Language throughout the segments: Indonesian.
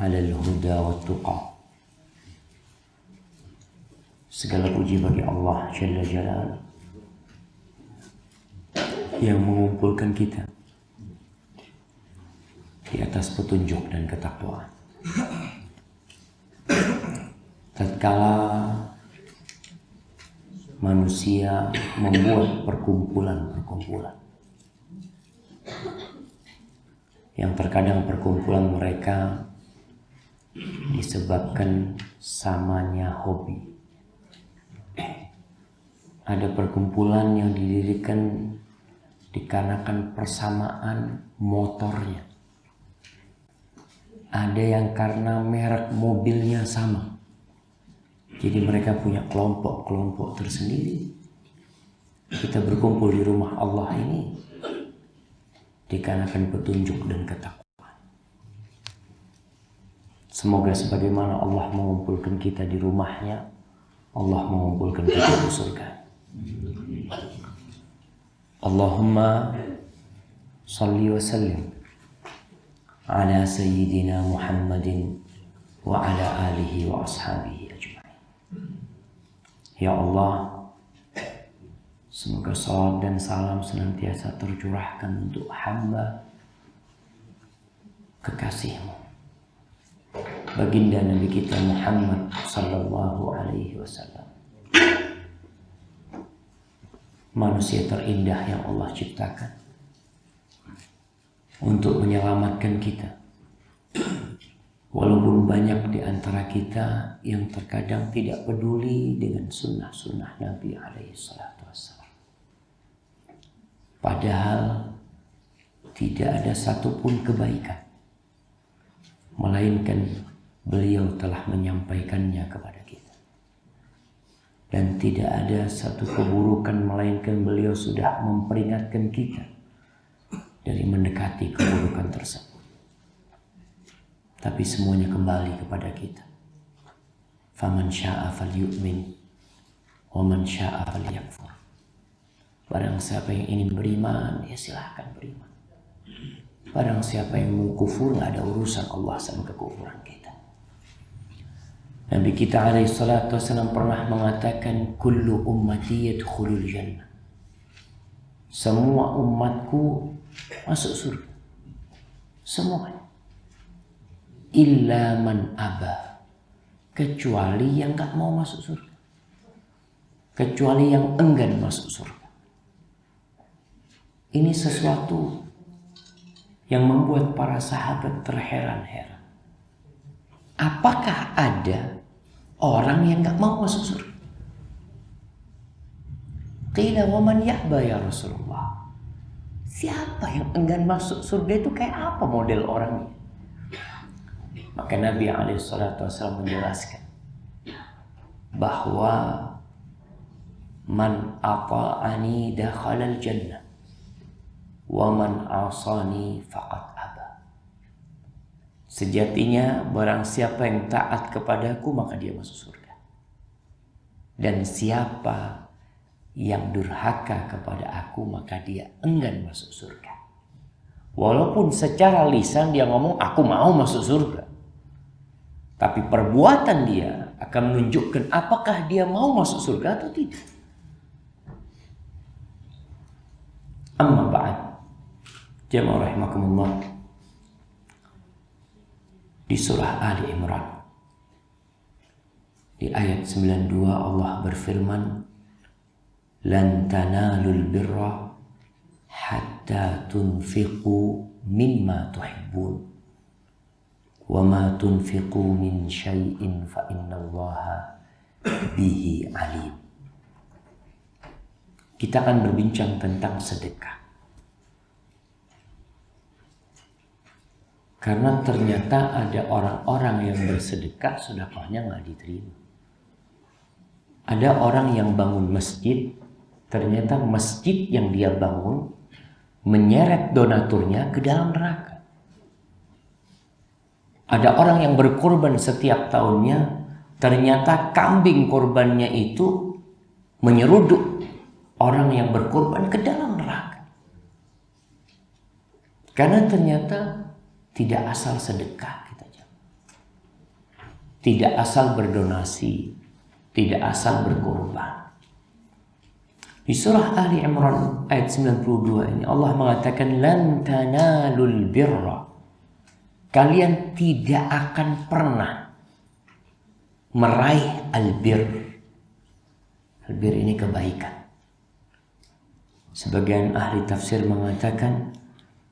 alal huda wa tuqa. Segala puji bagi Allah Jalla Jalaluhu yang mengumpulkan kita di atas petunjuk dan ketakwaan. Tatkala manusia membuat perkumpulan-perkumpulan yang terkadang perkumpulan mereka disebabkan samanya hobi. Ada perkumpulan yang didirikan dikarenakan persamaan motornya. Ada yang karena merek mobilnya sama. Jadi mereka punya kelompok-kelompok tersendiri. Kita berkumpul di rumah Allah ini dikarenakan petunjuk dan ketakwaan. Semoga sebagaimana Allah mengumpulkan kita di rumahnya, Allah mengumpulkan kita di surga. Allahumma salli wa sallim ala sayyidina Muhammadin wa ala alihi wa ashabihi ajma'in. Ya Allah, semoga salat dan salam senantiasa tercurahkan untuk hamba kekasih-Mu, baginda Nabi kita Muhammad sallallahu alaihi wasallam, manusia terindah yang Allah ciptakan untuk menyelamatkan kita. Walaupun banyak di antara kita yang terkadang tidak peduli dengan sunnah-sunnah Nabi alaihi salatu wassalam. Padahal tidak ada satupun kebaikan, melainkan beliau telah menyampaikannya kepada kita. Dan tidak ada satu keburukan, melainkan beliau sudah memperingatkan kita dari mendekati keburukan tersebut. Tapi semuanya kembali kepada kita. Faman syaa falyu'min wa man syaa falyakfur. Barang siapa yang ingin beriman, ya silahkan beriman. Barang siapa yang mau kufur, nggak ada urusan Allah sama kekufuran kita. Nabi kita alaihi salatu wassalam pernah mengatakan, kullu ummati yadkhulul jannah. Semua umatku masuk surga. Semuanya. Illa man aba. Kecuali yang gak mau masuk surga. Kecuali yang enggan masuk surga. Ini sesuatu yang membuat para sahabat terheran-heran. Apakah ada orang yang gak mau masuk surga? Qila wa man ya'ba ya Rasulullah. Siapa yang enggan masuk surga itu kayak apa model orangnya? Maka Nabi SAW menjelaskan bahwa man ata'ani dakhalal jannah wa man asani faqad aba. Sejatinya barang siapa yang taat kepadaku maka dia masuk surga. Dan siapa yang durhaka kepada aku maka dia enggan masuk surga. Walaupun secara lisan dia ngomong aku mau masuk surga, tapi perbuatan dia akan menunjukkan apakah dia mau masuk surga atau tidak. Amma ba'd, jamaah rahimakumullah. Di surah Ali Imran di ayat 92 Allah berfirman, lan tanalul birra hatta tunfiqu mimma tuhibbun wa ma tunfiqu min syai'in fa innallaha bihi alim. Kita akan berbincang tentang sedekah. Karena ternyata ada orang-orang yang bersedekah sedekahnya nggak diterima. Ada orang yang bangun masjid, ternyata masjid yang dia bangun menyeret donaturnya ke dalam neraka. Ada orang yang berkorban setiap tahunnya, ternyata kambing korbannya itu menyeruduk orang yang berkorban ke dalam neraka. Karena ternyata tidak asal sedekah kita jawab. tidak asal berdonasi, tidak asal berkorban. Di surah Ali Imran ayat 92 ini Allah mengatakan lan tanalul birra. Kalian tidak akan pernah meraih albir. Albir ini kebaikan. Sebagian ahli tafsir mengatakan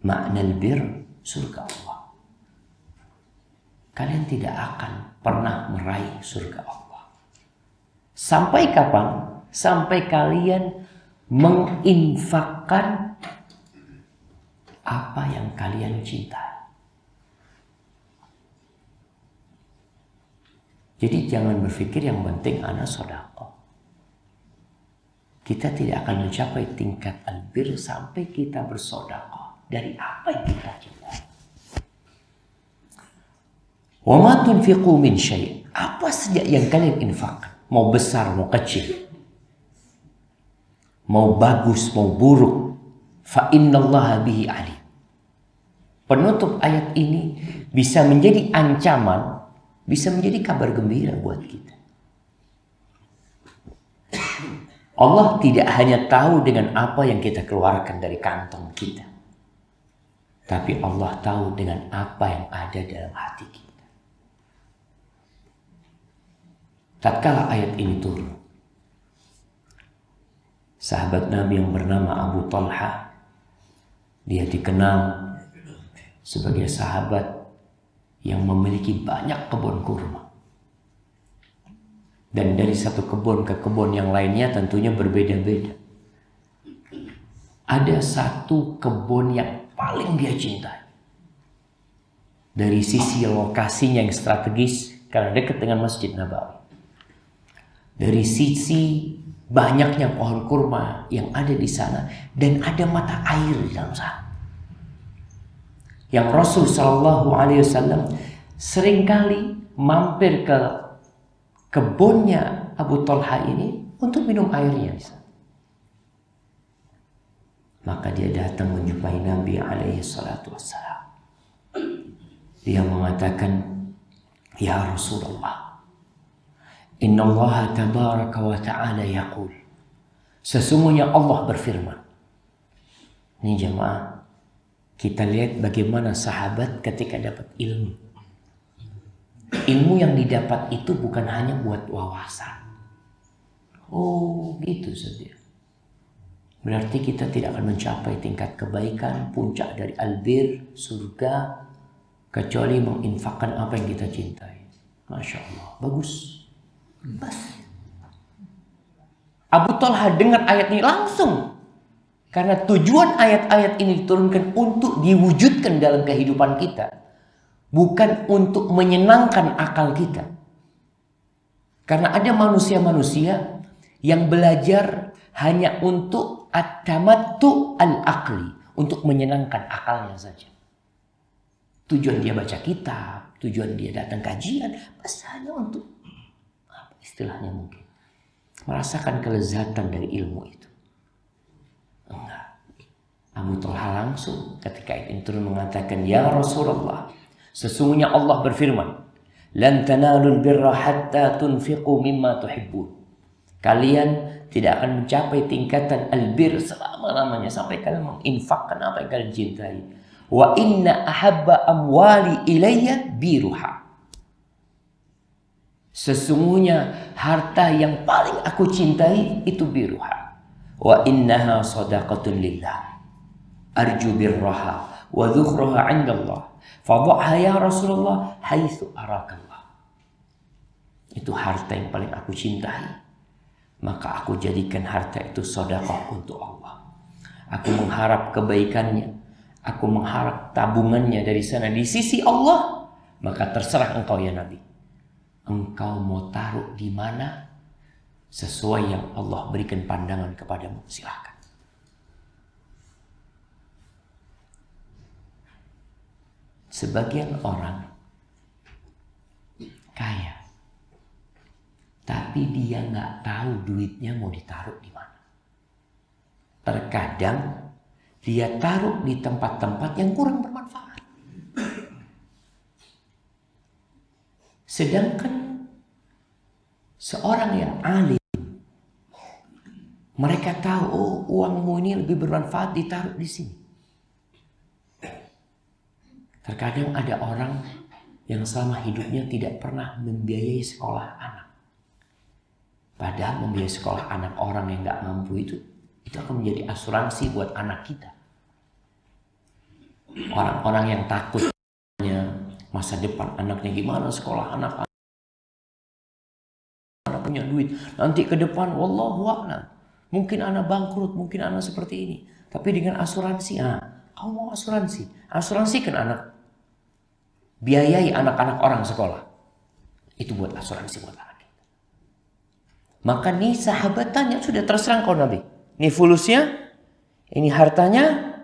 makna albir surga Allah. Kalian tidak akan pernah meraih surga Allah. Sampai kapan? Sampai kalian menginfakkan apa yang kalian cintai. Jadi jangan berpikir yang penting ana sedekah. Kita tidak akan mencapai tingkat albir sampai kita bersedekah dari apa yang kita cintai. Wa ma tunfiqu min syai'. Apa saja yang kalian infakkan, mau besar mau kecil, mau bagus mau buruk, fa innallaha bihi alim. Penutup ayat ini bisa menjadi ancaman, bisa menjadi kabar gembira buat kita. Allah tidak hanya tahu dengan apa yang kita keluarkan dari kantong kita, tapi Allah tahu dengan apa yang ada dalam hati kita. Tatkala ayat ini turun, sahabat Nabi yang bernama Abu Talha, dia dikenal sebagai sahabat yang memiliki banyak kebun kurma. Dan dari satu kebun ke kebun yang lainnya tentunya berbeda-beda. Ada satu kebun yang paling dia cintai. Dari sisi lokasinya yang strategis, karena dekat dengan Masjid Nabawi. Dari sisi banyaknya pohon kurma yang ada di sana dan ada mata air di dalam sana. Yang Rasul Shallallahu Alaihi Wasallam seringkali mampir ke kebunnya Abu Talha ini untuk minum airnya di sana. Maka dia datang menjumpai Nabi Alaihi Salatu Wassalam. Dia mengatakan, ya Rasulullah, Inna Allah tabaraka wa ta'ala yaqul. Sesungguhnya Allah berfirman. Ini jemaah, kita lihat bagaimana sahabat ketika dapat ilmu. Ilmu yang didapat itu bukan hanya buat wawasan. Oh gitu saja. Berarti kita tidak akan mencapai tingkat kebaikan, puncak dari albir, surga, kecuali menginfakkan apa yang kita cintai. Masya Allah, bagus. Bas. Abu Talha dengar ayat ini langsung. Karena tujuan ayat-ayat ini diturunkan untuk diwujudkan dalam kehidupan kita. Bukan untuk menyenangkan akal kita. Karena ada manusia-manusia yang belajar hanya untuk at-tamattu al-aqli. Untuk menyenangkan akalnya saja. Tujuan dia baca kitab, tujuan dia datang kajian, pasti hanya untuk istilahnya mungkin merasakan kelezatan dari ilmu itu. Enggak. Abu Talha langsung ketika itu turun mengatakan, ya Rasulullah, sesungguhnya Allah berfirman, lan tanalul birra hatta tunfiqu mimma tuhibbun. Kalian tidak akan mencapai tingkatan albir selama-lamanya sampai kalian menginfakkan apa yang kalian cintai. Wa inna ahabba amwali ilayya biruha. Sesungguhnya harta yang paling aku cintai itu biruha. Wa innaha sadaqatun lillah. Arju birraha wa dhukhraha 'indallah. Fadhaha ya Rasulullah haitsu arakallah. Itu harta yang paling aku cintai. Maka aku jadikan harta itu sedekah untuk Allah. Aku mengharap kebaikannya. Aku mengharap tabungannya dari sana di sisi Allah. Maka terserah engkau ya Nabi. Engkau mau taruh di mana sesuai yang Allah berikan pandangan kepadamu, silakan. Sebagian orang kaya, tapi dia nggak tahu duitnya mau ditaruh di mana. Terkadang dia taruh di tempat-tempat yang kurang bermanfaat. Sedangkan Seorang yang alim, mereka tahu, oh uangmu ini lebih bermanfaat ditaruh di sini. Terkadang ada orang yang selama hidupnya tidak pernah membiayai sekolah anak. Padahal membiayai sekolah anak orang yang nggak mampu itu akan menjadi asuransi buat anak kita. Orang-orang yang takut masa depan anaknya gimana, sekolah anak punya duit, nanti ke depan wallahu a'lam, mungkin anak bangkrut, mungkin anak seperti ini. Tapi dengan asuransi, kamu mau asuransikan anak, biayai anak-anak orang sekolah, itu buat asuransi buat anak kita. Maka nih sahabat tanya, sudah terserah kau Nabi, ini fulusnya, ini hartanya,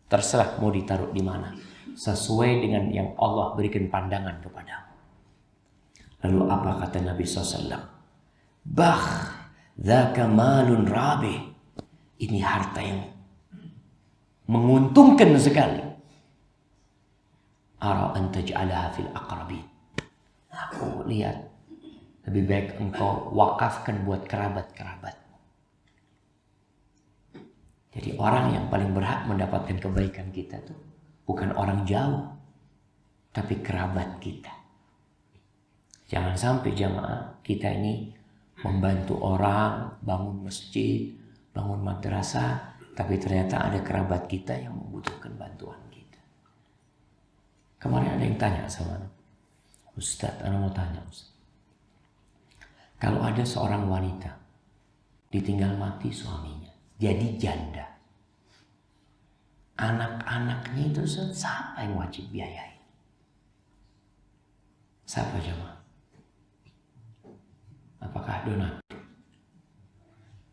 terserah mau ditaruh di mana, sesuai dengan yang Allah berikan pandangan kepadamu. Lalu apa kata Nabi SAW? Dzaka malun rabih. Ini harta yang menguntungkan sekali. Ara an taj'alaha fil aqrabin. Aku lihat lebih baik engkau wakafkan buat kerabat-kerabat. Jadi orang yang paling berhak mendapatkan kebaikan kita tuh bukan orang jauh, tapi kerabat kita. Jangan sampai jamaah kita ini membantu orang, bangun masjid, bangun madrasah, tapi ternyata ada kerabat kita yang membutuhkan bantuan kita. Kemarin ada yang tanya sama Ustaz, ana mau tanya Ustaz. Kalau ada seorang wanita ditinggal mati suaminya, jadi janda, anak-anaknya itu siapa yang wajib biayai? Siapa jemaah? Apakah donatur?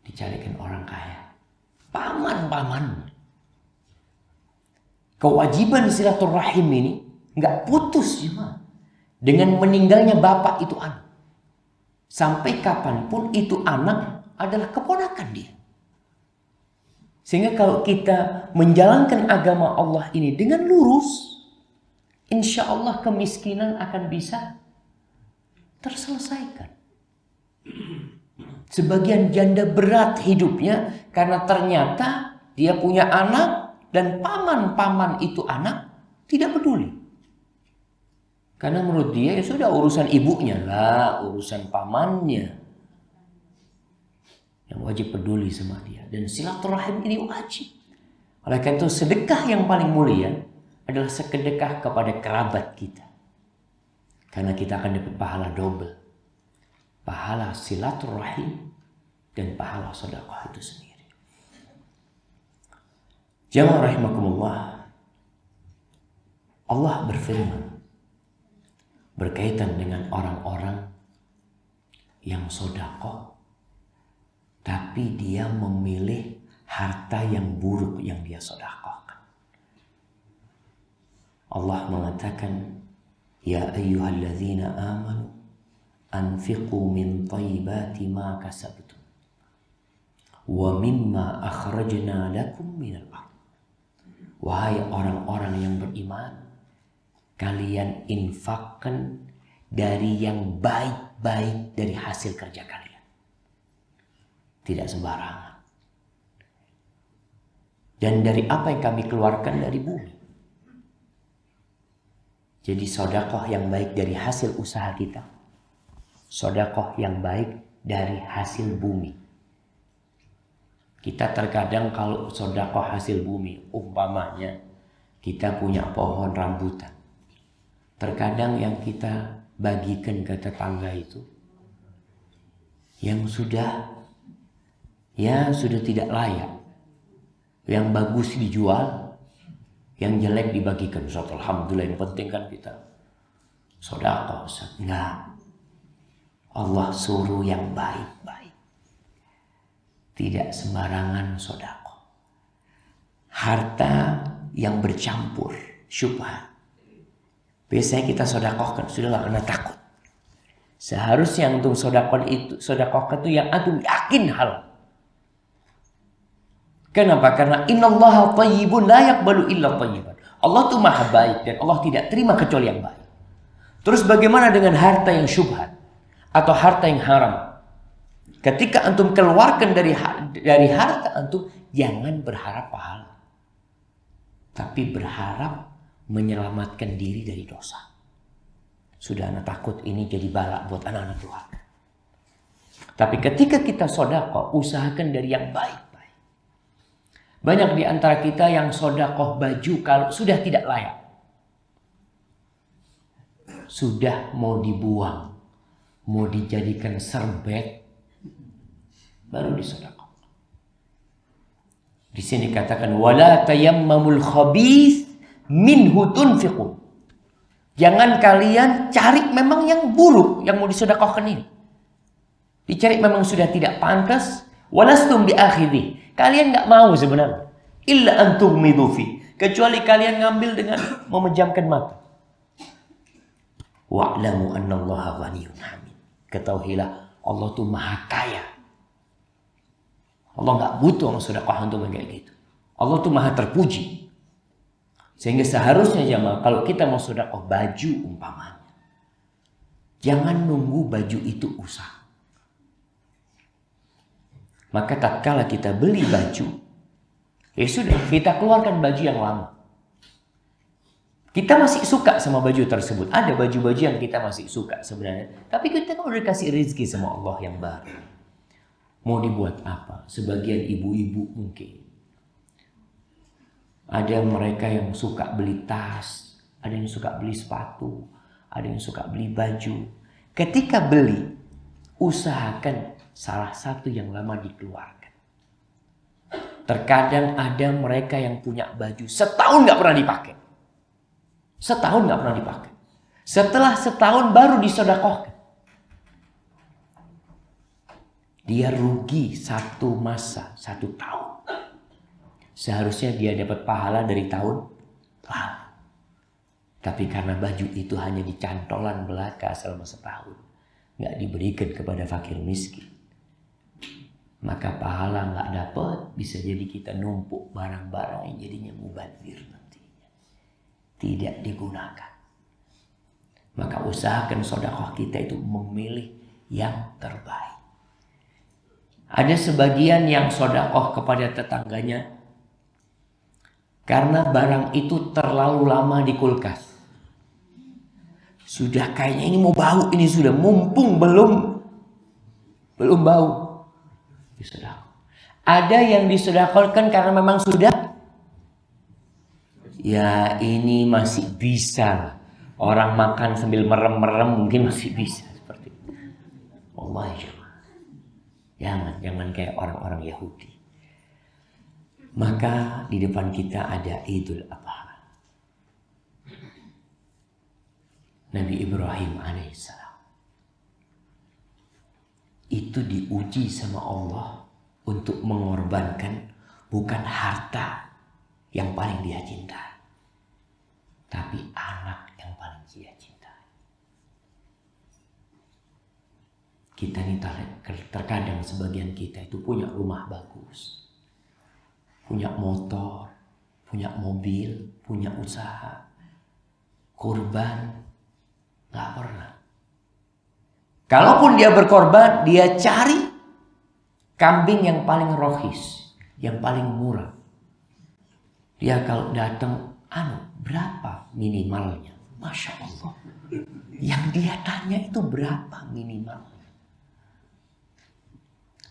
Dicarikan orang kaya? Paman-paman. Kewajiban silaturahim ini nggak putus jemaah. Dengan meninggalnya bapak itu anak. Sampai kapanpun itu anak adalah keponakan dia. Sehingga kalau kita menjalankan agama Allah ini dengan lurus, insya Allah kemiskinan akan bisa terselesaikan. Sebagian janda berat hidupnya karena ternyata dia punya anak dan paman-paman itu anak tidak peduli. Karena menurut dia ya sudah urusan ibunya lah, urusan pamannya yang wajib peduli sama dia. Dan silaturahim ini wajib. Oleh karena itu sedekah yang paling mulia adalah sedekah kepada kerabat kita. Karena kita akan dapat pahala double. Pahala silaturahim dan pahala sedekah itu sendiri. Jamaah rahimakumullah, Allah berfirman berkaitan dengan orang-orang yang sedekah tapi dia memilih harta yang buruk yang dia sedekahkan. Allah mengatakan, ya ayyuhalladzina amanu anfiqu min thayyibati ma kasabtum wa mimma akhrajna lakum minal ardh. Wahai orang-orang yang beriman, kalian infakkan dari yang baik-baik dari hasil kerja kalian. Tidak sembarangan. Dan dari apa yang kami keluarkan dari bumi. Jadi sedekah yang baik dari hasil usaha kita. Sedekah yang baik dari hasil bumi. Kita terkadang kalau sedekah hasil bumi, umpamanya kita punya pohon rambutan. Terkadang yang kita bagikan ke tetangga itu yang sudah tidak layak, yang bagus dijual, yang jelek dibagikan. Alhamdulillah, yang penting kan kita sedekah. Enggak. Allah suruh yang baik-baik. Tidak sembarangan sedekah. Harta yang bercampur syubhat. Biasanya kita sedekahkan, sudahlah anak takut. Seharusnya untuk sedekahkan itu yang antum yakin halal. Kenapa? Karena innallaha thayyibun la yaqbalu illa thayyiban. Allah tuh maha baik dan Allah tidak terima kecuali yang baik. Terus bagaimana dengan harta yang syubhat atau harta yang haram? Ketika antum keluarkan dari harta antum, jangan berharap pahala. Tapi berharap menyelamatkan diri dari dosa. Sudah anak takut ini jadi bala buat anak-anak keluarga. Tapi ketika kita sedekah, usahakan dari yang baik-baik. Banyak di antara kita yang sedekah baju kalau sudah tidak layak. Sudah mau dibuang, mau dijadikan serbet, baru disedekah. Di sini katakan wala tayammamul khabith minhu tunfiqun. Jangan kalian cari memang yang buruk yang mau disedekahkan ini. Dicari memang sudah tidak pantas, walastum biakhidhi. Kalian enggak mau sebenarnya. Illa an tughmidu fi. Kecuali kalian ngambil dengan memejamkan mata. Wa'lamu annallaha ghaniyyun hamid. Ketahuilah Allah itu Maha Kaya. Allah nggak butuh sedekah untuk kayak gitu. Allah tuh Maha terpuji. Sehingga seharusnya jamaah kalau kita mau sedekah baju umpamanya, jangan nunggu baju itu usang. Maka tatkala kita beli baju, ya sudah kita keluarkan baju yang lama. Kita masih suka sama baju tersebut. Ada baju-baju yang kita masih suka sebenarnya. Tapi kita kan udah dikasih rezeki sama Allah yang baru. Mau dibuat apa? Sebagian ibu-ibu mungkin. Ada mereka yang suka beli tas. Ada yang suka beli sepatu. Ada yang suka beli baju. Ketika beli, usahakan salah satu yang lama dikeluarkan. Terkadang ada mereka yang punya baju setahun gak pernah dipakai. Setahun gak pernah dipakai. Setelah setahun baru disedekahkan. Dia rugi satu masa, 1 tahun. Seharusnya dia dapat pahala dari tahun lalu. Tapi karena baju itu hanya di cantolan belaka selama setahun. Gak diberikan kepada fakir miskin. Maka pahala gak dapat. Bisa jadi kita numpuk barang-barang yang jadinya mubadzir. Tidak digunakan. Maka usahakan sedekah kita itu memilih yang terbaik. Ada sebagian yang sedekah kepada tetangganya karena barang itu terlalu lama di kulkas. Sudah kayaknya ini mau bau, ini sudah mumpung belum bau. Disedekah. Ada yang disedekahkan karena memang sudah, ya ini masih bisa. Orang makan sambil merem-merem mungkin masih bisa seperti itu. Allah jangan kayak orang-orang Yahudi. Maka di depan kita ada Idul Adha. Nabi Ibrahim alaihissalam itu diuji sama Allah untuk mengorbankan bukan harta yang paling dia cintai, tapi anak yang paling dia cintai. Kita ini terkadang sebagian kita itu punya rumah bagus, punya motor, punya mobil, punya usaha. Kurban gak pernah. Kalaupun dia berkorban, dia cari kambing yang paling rohis, yang paling murah. Dia kalau datang, berapa minimalnya? Masya Allah. Yang dia tanya itu berapa minimalnya?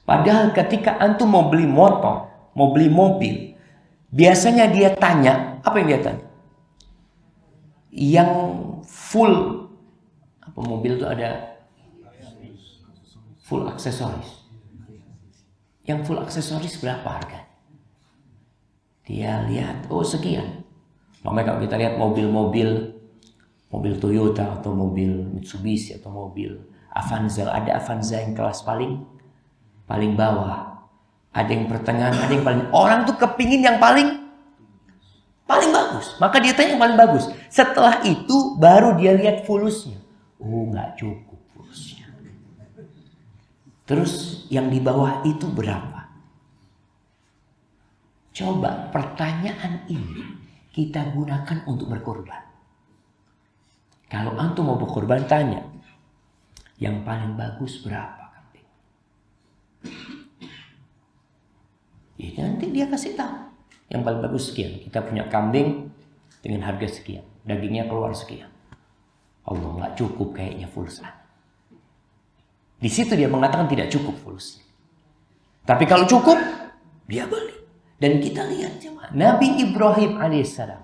Padahal ketika antum mau beli motor, mau beli mobil, biasanya dia tanya, apa yang dia tanya? Yang full, apa mobil itu ada full aksesoris. Yang full aksesoris berapa harganya? Dia lihat, oh sekian. Makanya kalau kita lihat mobil Toyota atau mobil Mitsubishi atau mobil Avanza, ada Avanza yang kelas paling bawah, ada yang pertengahan, ada yang paling. Orang tuh kepingin yang paling bagus, maka dia tanya yang paling bagus. Setelah itu baru dia lihat fulusnya. Oh, nggak cukup fulusnya. Terus yang di bawah itu berapa? Coba pertanyaan ini kita gunakan untuk berkorban. Kalau antum mau berkorban, tanya yang paling bagus berapa kambing. Ya, nanti dia kasih tahu. Yang paling bagus sekian. Kita punya kambing dengan harga sekian. Dagingnya keluar sekian. Allah nggak cukup kayaknya fulus. Di situ dia mengatakan tidak cukup fulusnya. Tapi kalau cukup, dia beli. Dan kita lihat jemaah, Nabi Ibrahim alaihissalam,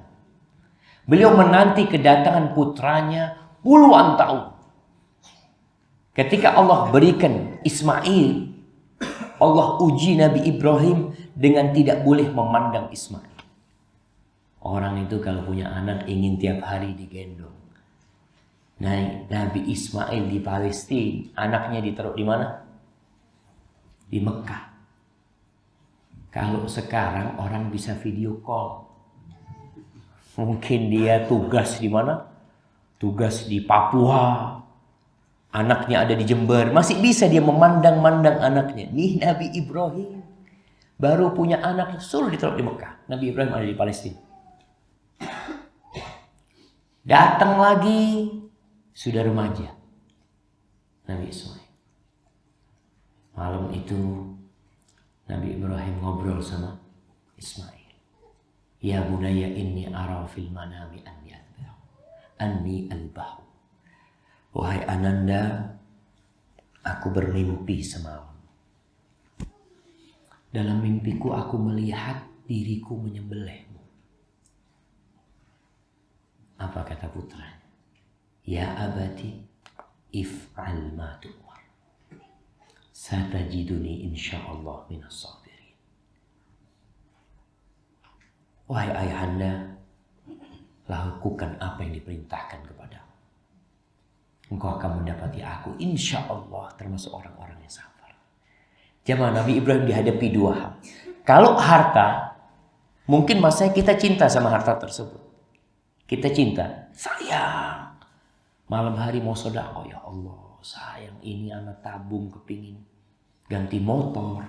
beliau menanti kedatangan putranya puluhan tahun. Ketika Allah berikan Ismail, Allah uji Nabi Ibrahim dengan tidak boleh memandang Ismail. Orang itu kalau punya anak ingin tiap hari digendong. Nah, Nabi Ismail di Palestina, anaknya ditaruh di mana? Di Mekah. Kalau sekarang orang bisa video call. Mungkin dia tugas di mana? Tugas di Papua. Anaknya ada di Jember. Masih bisa dia memandang-mandang anaknya. Nih Nabi Ibrahim baru punya anak, suruh ditaruh di Mekah. Nabi Ibrahim ada di Palestina. Datang lagi, sudah remaja. Nabi Ismail. Malam itu Nabi Ibrahim ngobrol sama Ismail. Ya bunaya inni ara fil manami anni albahu. Wahai ananda, aku bermimpi semalam. Dalam mimpiku aku melihat diriku menyembelihmu. Apa kata putranya? Ya abati, if'al ma tu'mar. Satajiduni insyaallah minas sabirin. Wahai ayahanda, lakukan apa yang diperintahkan kepadamu. Engkau akan mendapati aku insyaallah termasuk orang-orang yang sabar. Jamaah, Nabi Ibrahim dihadapi dua hal. Kalau harta, mungkin masanya kita cinta sama harta tersebut. Kita cinta, sayang. Malam hari mau sedekah, ya Allah, sayang ini anak tabung kepingin ganti motor.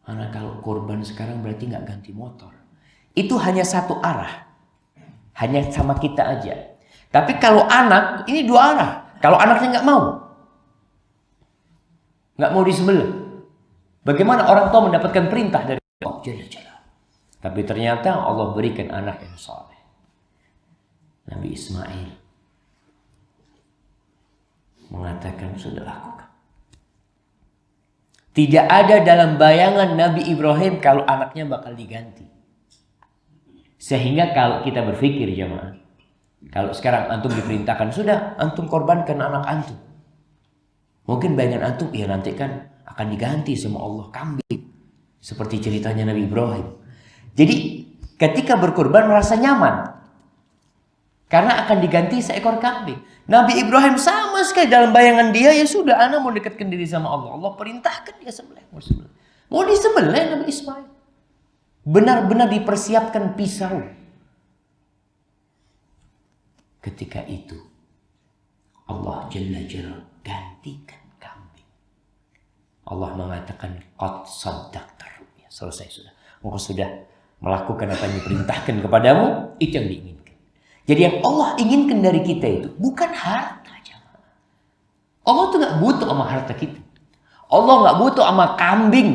Anak kalau korban sekarang berarti nggak ganti motor. Itu hanya satu arah. Hanya sama kita aja. Tapi kalau anak, ini dua arah. Kalau anaknya nggak mau disembelih. Bagaimana orang tua mendapatkan perintah dari Allah Jalla Jalla. Tapi ternyata Allah berikan anak yang saleh. Nabi Ismail mengatakan sudah lakukan. Tidak ada dalam bayangan Nabi Ibrahim kalau anaknya bakal diganti. Sehingga kalau kita berpikir jemaah, kalau sekarang antum diperintahkan, sudah antum korbankan anak antum. Mungkin bayangan antum, ya nanti kan akan diganti sama Allah kambing. Seperti ceritanya Nabi Ibrahim. Jadi ketika berkorban merasa nyaman. Karena akan diganti seekor kambing. Nabi Ibrahim sama sekali dalam bayangan dia, ya sudah anak mau dekatkan diri sama Allah. Allah perintahkan dia sembelih. Mau disembelih Nabi Ismail. Benar-benar dipersiapkan pisau. Ketika itu Allah Jalla Jalla gantikan kambing. Allah mengatakan qad saddaqta ru'ya. Selesai sudah. Engkau sudah melakukan apa yang diperintahkan kepadamu, itu yang diinginkan. Jadi yang Allah inginkan dari kita itu bukan harta. Allah tuh gak butuh sama harta kita. Allah gak butuh sama kambing.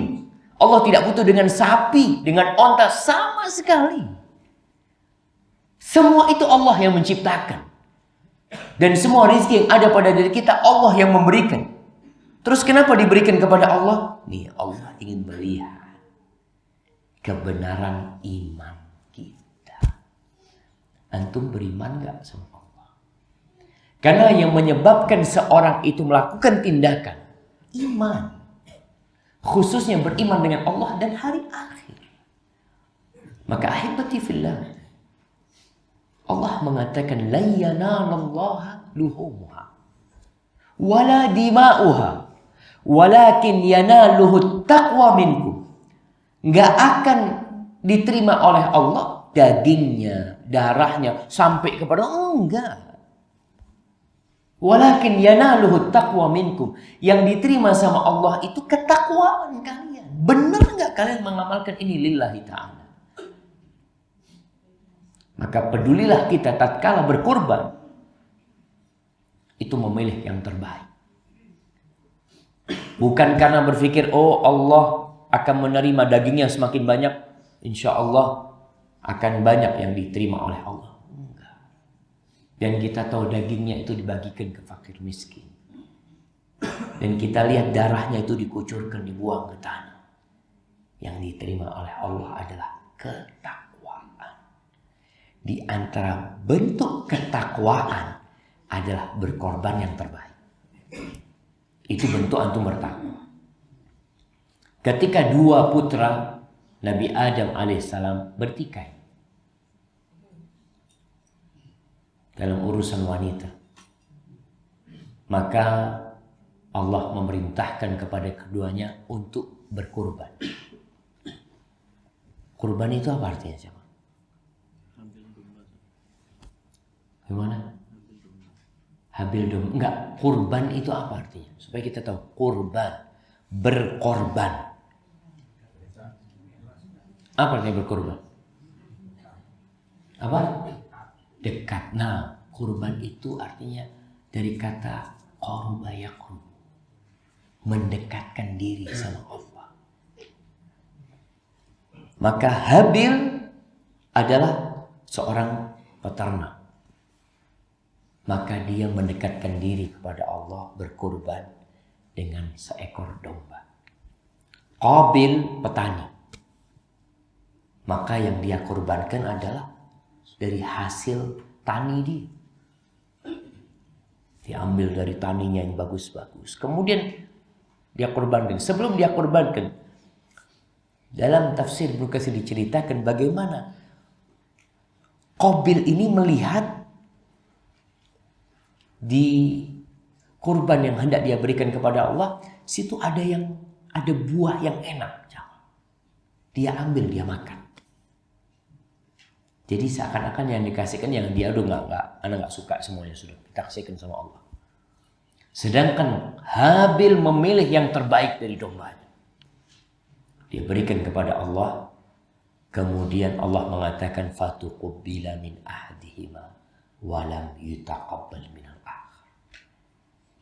Allah tidak butuh dengan sapi, dengan onta, sama sekali. Semua itu Allah yang menciptakan. Dan semua rezeki yang ada pada diri kita Allah yang memberikan. Terus kenapa diberikan kepada Allah? Nih, Allah ingin melihat kebenaran iman kita. Antum beriman gak sama Allah? Karena yang menyebabkan seorang itu melakukan tindakan iman. Khususnya beriman dengan Allah dan hari akhir. Maka ahibati fillah, Allah mengatakan la yanalallaha luhumuha wala dima'uha walakin yanaluhu taqwa minkum. Enggak akan diterima oleh Allah dagingnya, darahnya sampai kepada enggak. Walakin yanaluhu taqwa minkum. Yang diterima sama Allah itu ketakwaan kalian. Benar enggak kalian mengamalkan ini lillahi ta'ala? Maka pedulilah kita tatkala berkorban itu memilih yang terbaik. Bukan karena berpikir, oh Allah akan menerima dagingnya semakin banyak, insya Allah akan banyak yang diterima oleh Allah. Enggak. Dan kita tahu dagingnya itu dibagikan ke fakir miskin. Dan kita lihat darahnya itu dikucurkan, dibuang ke tanah. Yang diterima oleh Allah adalah ketakwaan. Di antara bentuk ketakwaan adalah berkorban yang terbaik. Itu bentuk antum bertakwa. Ketika dua putra Nabi Adam alaihissalam bertikai dalam urusan wanita, maka Allah memerintahkan kepada keduanya untuk berkurban. Kurban itu apa artinya, siapa? Gimana? Habil domba. Enggak, kurban itu apa artinya? Supaya kita tahu, kurban, berkorban. Apa artinya berkorban? Apa? Dekat. Nah, kurban itu artinya dari kata qaruba yaqrub, mendekatkan diri sama Allah. Maka Habil adalah seorang peternak. Maka dia mendekatkan diri kepada Allah berkorban dengan seekor domba. Qabil petani. Maka yang dia korbankan adalah dari hasil tani dia. Diambil dari taninya yang bagus-bagus. Kemudian dia korbankan. Sebelum dia korbankan, dalam tafsir Ibnu Katsir diceritakan bagaimana Qabil ini melihat di kurban yang hendak dia berikan kepada Allah, situ ada buah yang enak. Dia ambil, dia makan. Jadi seakan-akan yang dikasihkan yang dia anak nggak suka semuanya, sudah kita kasihkan sama Allah. Sedangkan Habil memilih yang terbaik dari dombanya. Dia berikan kepada Allah. Kemudian Allah mengatakan fatuqubbila min ahadihima walam yutaqabbal min al-akhar.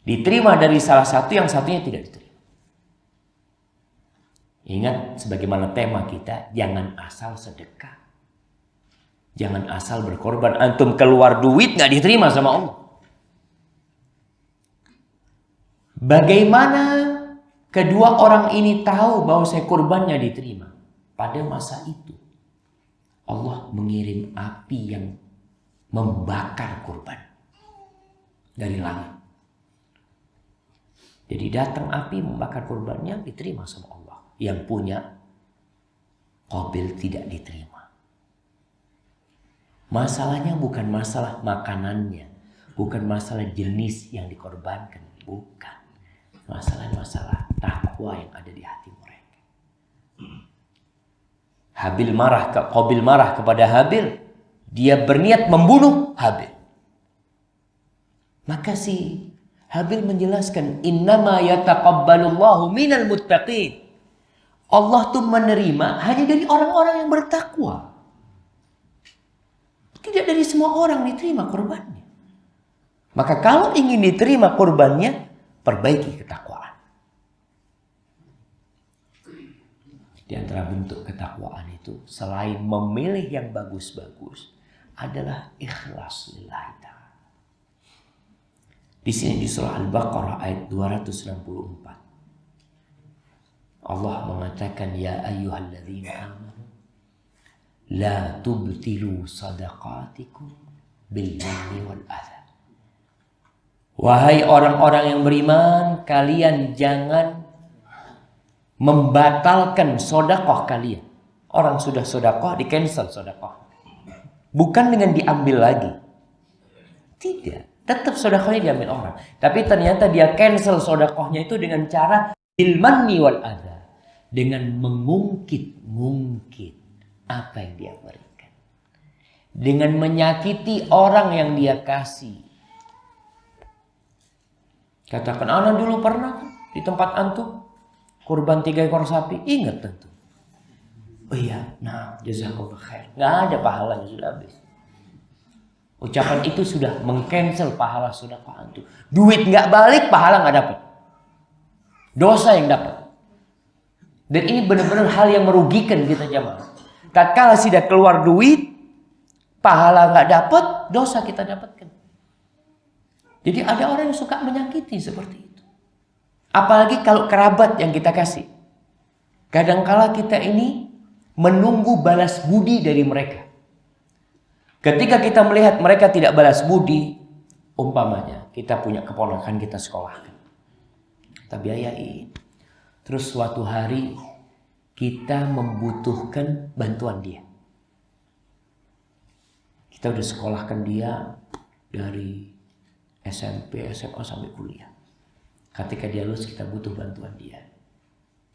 Diterima dari salah satu, yang satunya tidak diterima. Ingat sebagaimana tema kita, jangan asal sedekah. Jangan asal berkorban. Antum keluar duit nggak diterima sama Allah. Bagaimana kedua orang ini tahu bahwa kurbannya diterima? Pada masa itu Allah mengirim api yang membakar kurban dari langit. Jadi datang api membakar kurbannya, diterima sama Allah. Yang punya Qabil tidak diterima. Masalahnya bukan masalah makanannya, bukan masalah jenis yang dikorbankan, bukan. Masalah takwa yang ada di hati mereka. Qabil marah kepada Habil, dia berniat membunuh Habil. Maka si Habil menjelaskan, innama yataqabbalullahu minal muttaqin. Allah tuh menerima hanya dari orang-orang yang bertakwa. Tidak dari semua orang diterima korbannya. Maka kalau ingin diterima korbannya, perbaiki ketakwaan. Di antara bentuk ketakwaan itu, selain memilih yang bagus-bagus, adalah ikhlas lillahi ta'ala. Di sini di surah Al-Baqarah ayat 264. Allah mengatakan, ya ayyuhalladzina amanu la tubtilu sadaqatikum bil-manni wal adha. Wahai orang-orang yang beriman, kalian jangan membatalkan sedekah kalian. Orang sudah sedekah, di-cancel sedekah. Bukan dengan diambil lagi. Tidak, tetap sedekahnya diambil orang. Tapi ternyata dia cancel sedekahnya itu dengan cara bil-manni wal adha. Dengan mengungkit apa yang dia berikan. Dengan menyakiti orang yang dia kasih. Katakan, ana dulu pernah di tempat antum kurban 3 ekor sapi. Ingat tentu. Oh iya, nah jazakallah khair. Nggak ada pahalanya, sudah habis. Ucapan itu sudah meng-cancel pahala sedekah antum. Duit nggak balik, pahala nggak dapat. Dosa yang dapat. Dan ini benar-benar hal yang merugikan kita jamaah. Tatkala sudah keluar duit, pahala nggak dapat, dosa kita dapatkan. Jadi ada orang yang suka menyakiti seperti itu. Apalagi kalau kerabat yang kita kasih. Kadangkala kita ini menunggu balas budi dari mereka. Ketika kita melihat mereka tidak balas budi, umpamanya kita punya keponakan kita sekolahkan, kita biayai. Terus suatu hari kita membutuhkan bantuan dia. Kita udah sekolahkan dia dari SMP, SMA sampai kuliah. Ketika dia lulus kita butuh bantuan dia.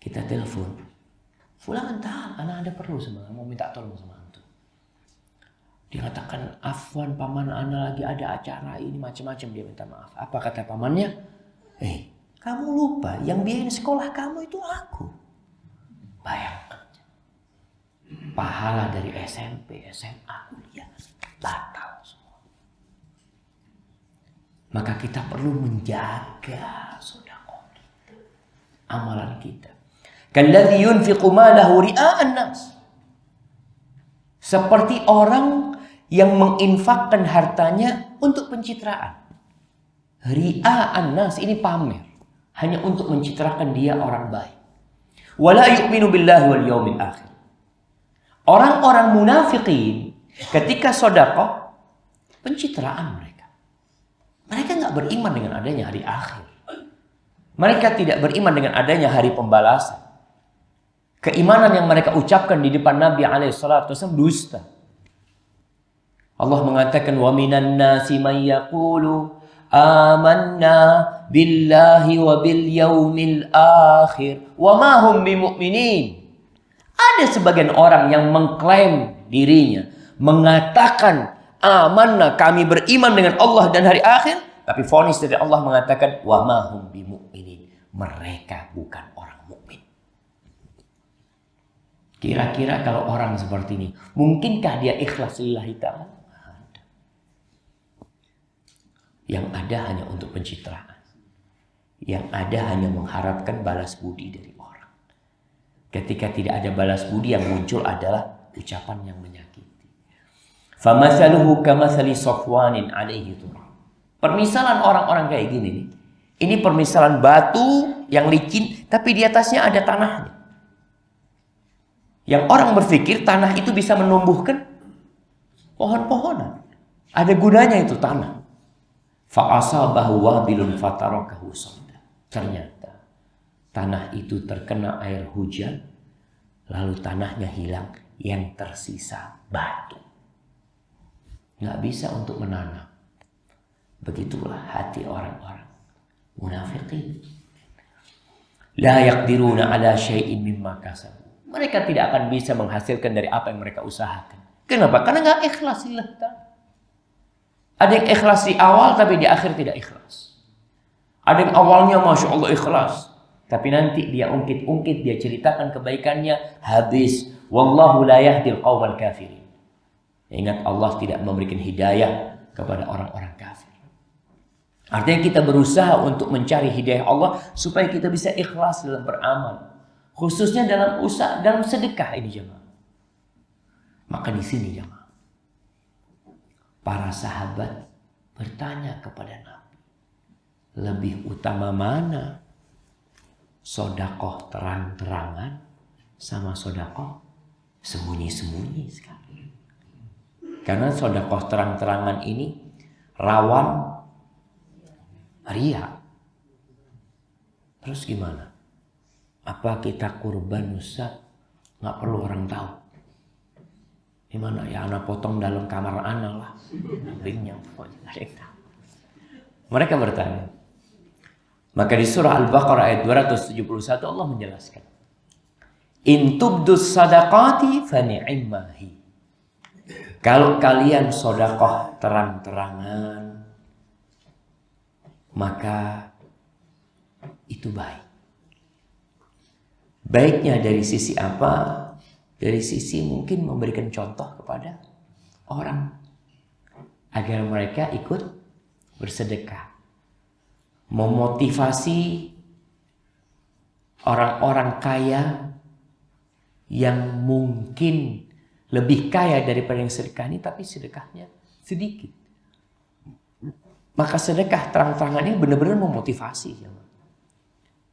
Kita telepon. Fulan entah, anak Anda perlu sama, mau minta tolong sama antum. Dia katakan, afwan paman, anak lagi ada acara ini macam-macam, dia minta maaf. Apa kata pamannya? Kamu lupa, yang biayain sekolah kamu itu aku. Bayangkan. Pahala dari SMP, SMA, kuliah batal semua. Maka kita perlu menjaga sedekah kita, amalan kita. Kalladzi yunfiqu malahu ria'an nas. Seperti orang yang menginfakkan hartanya untuk pencitraan. Ria'an nas, ini pamer. Hanya untuk mencitrakan dia orang baik. Wala yu'minu billahi wal yaumil akhir. Orang-orang munafikin ketika sedekah, pencitraan mereka. Mereka nggak beriman dengan adanya hari akhir. Mereka tidak beriman dengan adanya hari pembalasan. Keimanan yang mereka ucapkan di depan Nabi alaihissalatu wasallam dusta. Allah mengatakan wa minan nasi may yaqulu amanna billahi wa bil yaumil akhir wa ma hum bimu'minin. Ada sebagian orang yang mengklaim dirinya, mengatakan amanna, kami beriman dengan Allah dan hari akhir, tapi vonis dari Allah mengatakan wa ma hum bimu'minin, mereka bukan orang mukmin. Kira-kira kalau orang seperti ini, mungkinkah dia ikhlas lillahi ta'ala? Yang ada hanya untuk pencitraan. Yang ada hanya mengharapkan balas budi dari orang. Ketika tidak ada balas budi, yang muncul adalah ucapan yang menyakiti. Famathaluhu kamathali safwanin alaihi turab. Permisalan orang-orang kayak gini nih. Ini permisalan batu yang licin, tapi di atasnya ada tanahnya. Yang orang berpikir tanah itu bisa menumbuhkan pohon-pohonan. Ada gunanya itu tanah. Fa'asabahu wabilun fatarakahu sawda. Ternyata tanah itu terkena air hujan, lalu tanahnya hilang, yang tersisa batu. Nggak bisa untuk menanam. Begitulah hati orang-orang munafiqin. La yaqdiruna ala syai'in mimma kasabu. Mereka tidak akan bisa menghasilkan dari apa yang mereka usahakan. Kenapa? Karena nggak ikhlas lillah ta'ala. Ada yang ikhlas di awal tapi di akhir tidak ikhlas. Ada yang awalnya Masya Allah ikhlas, tapi nanti dia ungkit-ungkit, dia ceritakan kebaikannya, habis. Wallahu la yahdil qawmal kafirin. Ingat, Allah tidak memberikan hidayah kepada orang-orang kafir. Artinya kita berusaha untuk mencari hidayah Allah supaya kita bisa ikhlas dalam beramal. Khususnya dalam usaha, dalam sedekah ini jemaah. Maka di sini jemaah, para sahabat bertanya kepada Nabi, lebih utama mana? Sedekah terang-terangan sama sedekah sembunyi-sembunyi sekali. Karena sedekah terang-terangan ini rawan riya. Terus gimana? Apa kita kurban Ustaz nggak perlu orang tahu? Gimana ya, anak potong dalam kamar anak lah. Kambingnya. Mereka bertanya. Maka di surah Al-Baqarah ayat 271 Allah menjelaskan. In tubdus sadaqati fani'immahi. Kalau kalian sedekah terang-terangan, maka itu baik. Baiknya dari sisi apa? Dari sisi mungkin memberikan contoh kepada orang agar mereka ikut bersedekah. Memotivasi orang-orang kaya yang mungkin lebih kaya daripada yang sedekah ini, tapi sedekahnya sedikit. Maka sedekah terang-terangan ini benar-benar memotivasi.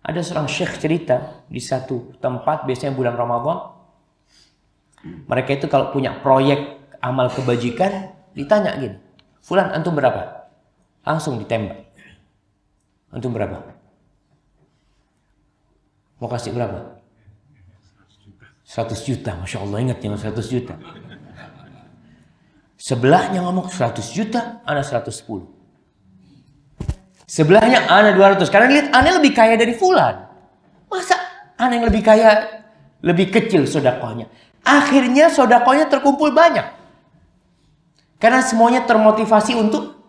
Ada seorang syekh cerita di satu tempat, biasanya bulan Ramadan, mereka itu kalau punya proyek amal kebajikan, ditanya gini, "Fulan, antum berapa?" Langsung ditembak. "Antum berapa? Mau kasih berapa?" 100 juta, Masya Allah, ingat yang 100 juta. Sebelahnya ngomong 100 juta, ana 110. Sebelahnya ana 200. Karena lihat ana lebih kaya dari fulan. Masa ana yang lebih kaya, lebih kecil sedekahnya. Akhirnya sedekahnya terkumpul banyak. Karena semuanya termotivasi untuk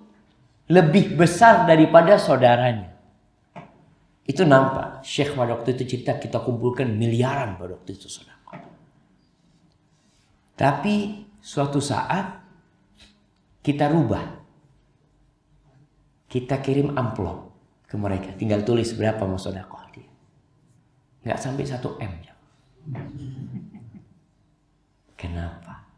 lebih besar daripada saudaranya. Itu nampak. Syekh pada waktu itu cerita, kita kumpulkan miliaran pada waktu itu sedekah. Tapi suatu saat kita rubah. Kita kirim amplop ke mereka. Tinggal tulis berapa mau sedekah dia. Nggak sampai 1 M. Kenapa?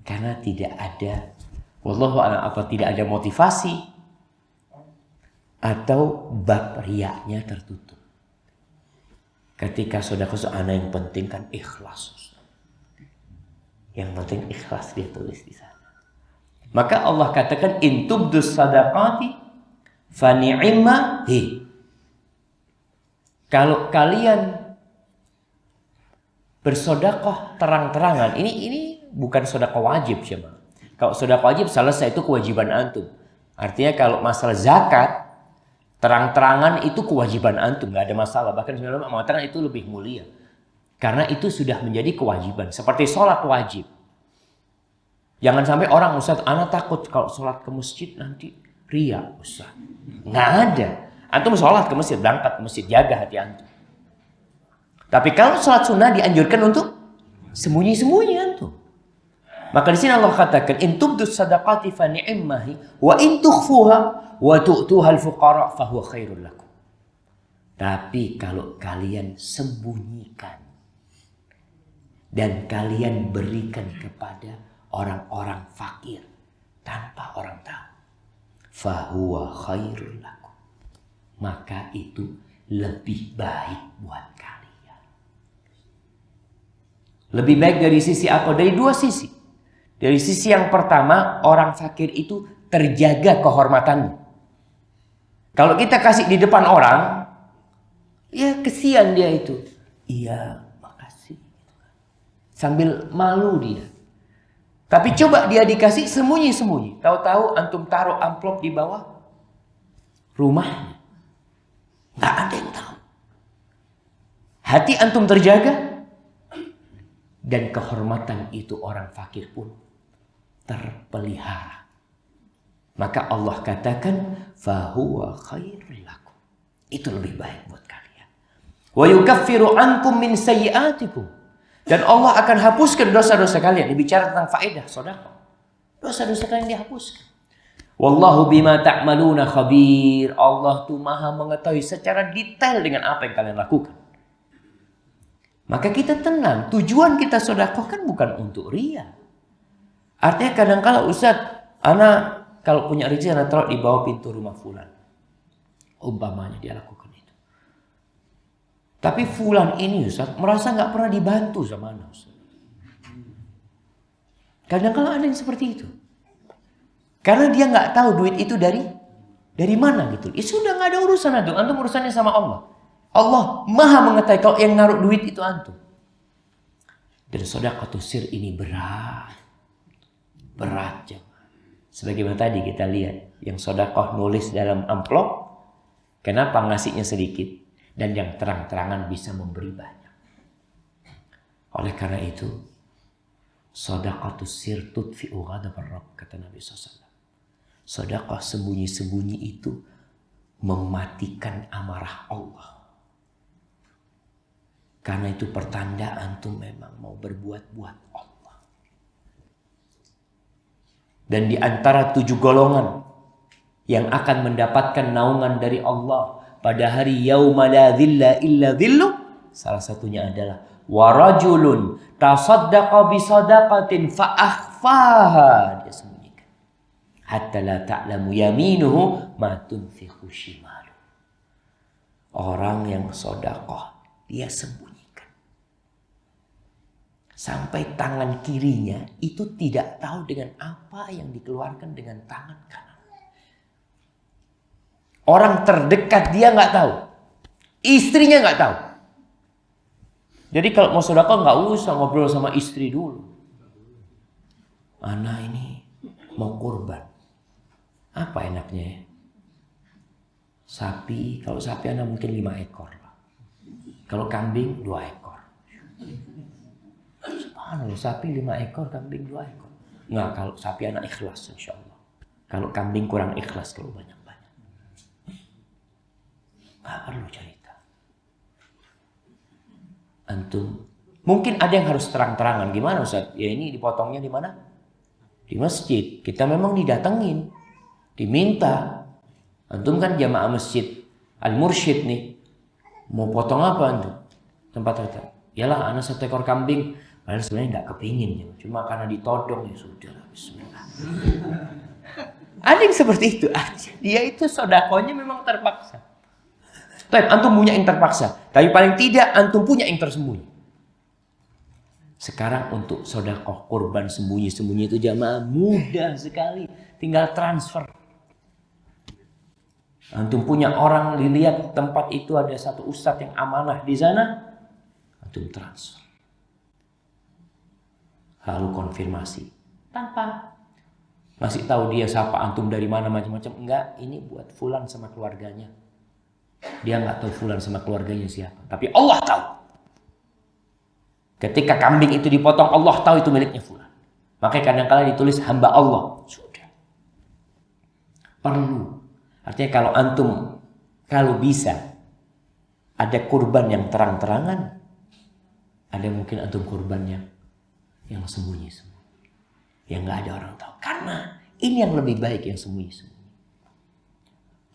Karena tidak ada, wallahu a'lam, apa tidak ada motivasi atau bab riyaknya tertutup. Ketika sedekah ana yang penting kan ikhlas. Yang penting ikhlas dia tulis di sana. Maka Allah katakan in tubdus sadaqati fa ni'ma hi. Kalau kalian bersedekah terang-terangan, ini bukan sedekah wajib, siapa? Kalau sedekah wajib selesai, itu kewajiban antum. Artinya kalau masalah zakat terang-terangan itu kewajiban antum, nggak ada masalah. Bahkan sebenarnya mengatakan itu lebih mulia. Karena itu sudah menjadi kewajiban. Seperti sholat wajib. Jangan sampai orang, "Ustaz, ana takut kalau sholat ke masjid nanti riya, Ustaz." Nggak ada. Antum sholat ke masjid, berangkat ke masjid, jaga hati antum. Tapi kalau sholat sunnah dianjurkan untuk sembunyi-sembunyi antum. Maka di sini Allah katakan, "In tubdus sadaqati fa ni'mahi wa in tukhfuha wa tu'tuha al-fuqara fa huwa khairul lakum." Tapi kalau kalian sembunyikan dan kalian berikan kepada orang-orang fakir tanpa orang tahu, fahuwa khairul lakum, maka itu lebih baik buat kalian. Lebih baik dari sisi apa? Dari dua sisi. Dari sisi yang pertama, orang fakir itu terjaga kehormatannya. Kalau kita kasih di depan orang, ya kesian dia itu. Iya, makasih. Sambil malu dia. Tapi coba dia dikasih sembunyi-sembunyi. Tahu-tahu antum taruh amplop di bawah rumahnya. Nggak ada yang tahu. Hati antum terjaga. Dan kehormatan itu orang fakir pun terpelihara. Maka Allah katakan, fahuwa khairul lakum. Itu lebih baik buat kalian. Wa yukaffiru ankum min sayyi'atikum. Dan Allah akan hapuskan dosa-dosa kalian. Dibicara tentang faedah sedekah. Dosa-dosa kalian dihapuskan. Wallahu bima ta'maluna khabir. Allah tuh maha mengetahui secara detail dengan apa yang kalian lakukan. Maka kita tenang. Tujuan kita sedekah kan bukan untuk riya. Artinya kadang-kala Ustaz, ana kalau punya rezeki ana taruh di bawah pintu rumah fulan. Umpamanya dia lakukan. Tapi fulan ini Ustaz merasa nggak pernah dibantu sama ana, Ustaz. Kadang-kadang ada yang seperti itu. Karena dia nggak tahu duit itu dari mana gitu. Ya sudah, nggak ada urusan antum. Antum urusannya sama Allah. Allah maha mengetahui kalau yang naruh duit itu antum. Dan sedekahus sir ini berat. Berat jemaah. Sebagaimana tadi kita lihat. Yang sedekah nulis dalam amplop. Kenapa ngasihnya sedikit? Dan yang terang-terangan bisa memberi banyak. Oleh karena itu, sedekahus sir tudfi'u ghadabar Rabb, kata Nabi SAW. Sedekah sembunyi-sembunyi itu mematikan amarah Allah. Karena itu pertanda antum memang mau berbuat buat Allah. Dan di antara 7 golongan yang akan mendapatkan naungan dari Allah pada hari yauma la dhilla illa dhillu, salah satunya adalah Wa rajulun tasaddaqa bi sadaqatin fa akhfaha, dia sembunyikan. Hatta la ta'lamu yaminuhu ma tunfiqu shimalu. Orang yang sedekah dia sembunyikan. Sampai tangan kirinya itu tidak tahu dengan apa yang dikeluarkan dengan tangan kanan. Orang terdekat dia nggak tahu. Istrinya nggak tahu. Jadi kalau mau sedekah nggak usah ngobrol sama istri dulu. Anak ini mau kurban. Apa enaknya ya? Sapi, kalau sapi anak mungkin 5 ekor. Kalau kambing 2 ekor. Subhanallah, sapi 5 ekor, kambing 2 ekor. Nggak, kalau sapi anak ikhlas insya Allah. Kalau kambing kurang ikhlas kalau banyak-banyak. Nggak perlu cerita. Antum, mungkin ada yang harus terang-terangan. Gimana Ustaz? Ya ini dipotongnya di mana? Di masjid. Kita memang didatengin. Diminta. Antum kan jamaah masjid Al-Mursyid nih. Mau potong apa antum? Tempat kata. Yalah, anak 1 ekor kambing. Padahal sebenarnya nggak kepingin. Cuma karena ditodong ya sudah. Bismillah. Ada yang seperti itu aja. Dia itu sodakonya memang terpaksa. Tapi antum punya yang terpaksa. Tapi paling tidak antum punya yang tersembunyi. Sekarang untuk sedekah kurban sembunyi-sembunyi itu jamaah mudah sekali. Tinggal transfer. Antum punya orang dilihat tempat itu ada satu ustadz yang amanah di sana. Antum transfer. Lalu konfirmasi. Tanpa masih tahu dia siapa, antum dari mana, macam-macam. Enggak, ini buat fulan sama keluarganya. Dia nggak tahu fulan sama keluarganya siapa. Tapi Allah tahu. Ketika kambing itu dipotong, Allah tahu itu miliknya fulan. Makanya kadang-kadang ditulis hamba Allah. Sudah. Perlu. Artinya kalau antum, kalau bisa, ada kurban yang terang-terangan. Ada mungkin antum kurban yang sembunyi-sembunyi. Yang nggak ada orang tahu. Karena ini yang lebih baik yang sembunyi-sembunyi.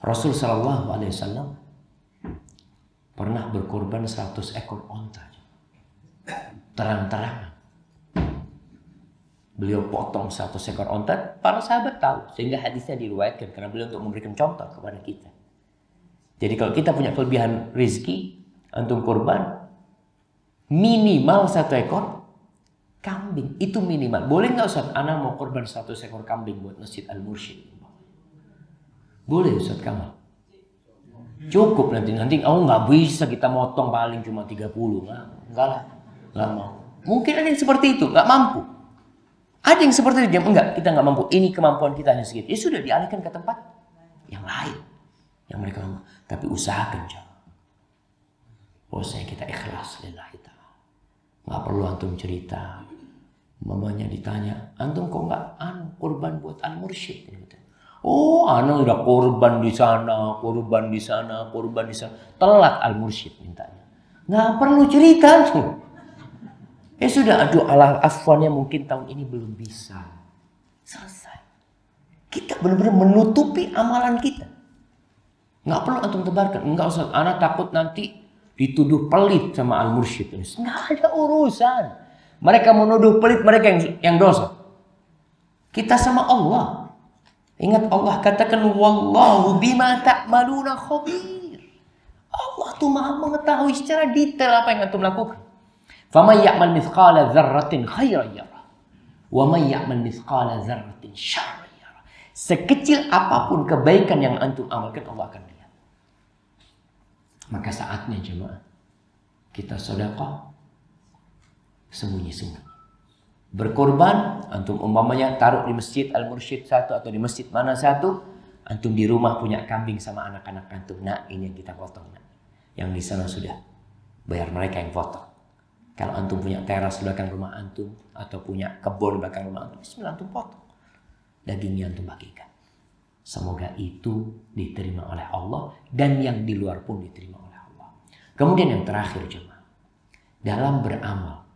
Rasul Shallallahu Alaihi Wasallam pernah berkorban 100 ekor onta. Terang-terangan. Beliau potong 100 ekor onta. Para sahabat tahu. Sehingga hadisnya diriwayatkan. Karena beliau untuk memberikan contoh kepada kita. Jadi kalau kita punya kelebihan rezeki. Antum kurban. Minimal 1 ekor kambing. Itu minimal. Boleh nggak Ustaz? Ana mau kurban 100 ekor kambing buat Masjid Al-Mursyid. Boleh Ustaz Kamal. Cukup nanti nggak bisa kita motong paling cuma 30. Enggak lah, nggak mau. Mungkin ada yang seperti itu, nggak mampu. Ada yang seperti itu, enggak, kita nggak mampu. Ini kemampuan kita hanya segitu. Ya sudah, dialihkan ke tempat yang lain yang mereka mampu. Tapi usahakan jangan. Bosnya kita ikhlas lillahi ta'ala. Nggak perlu antum cerita. Mamanya ditanya, antum kok nggak kurban buat Al-Mursyid? Oh, anak udah korban di sana, korban di sana, korban di sana. Telat Al-Mursyid mintanya. Nggak perlu cerita tuh. Ya sudah, aduh ala afwannya mungkin tahun ini belum bisa. Selesai. Kita benar-benar menutupi amalan kita. Nggak perlu antum tebarkan. Enggak usah, anak takut nanti dituduh pelit sama Al-Mursyid. Nggak ada urusan. Mereka menuduh pelit, mereka yang dosa. Kita sama Allah. Ingat Allah katakan wallahu bima ta'maluna khabir. Allah tuh Maha mengetahui secara detail apa yang antum lakukan. Faman ya'mal mithqala dzarratin khairan yarah wa man ya'mal mithqala dzarratin syarran yarah. Sekecil apapun kebaikan yang antum amalkan, Allah akan lihat. Maka saatnya jemaah kita sedekah sembunyi-sembunyi. Berkorban, antum umpamanya taruh di Masjid Al-Mursyid 1 atau di masjid mana satu, antum di rumah punya kambing sama anak-anak antum. Nah, ini yang kita potong. Nah. Yang di sana sudah bayar mereka yang potong. Kalau antum punya teras belakang rumah antum atau punya kebun belakang rumah antum, bismillah antum potong. Dagingnya antum bagikan. Semoga itu diterima oleh Allah dan yang di luar pun diterima oleh Allah. Kemudian yang terakhir jemaah, dalam beramal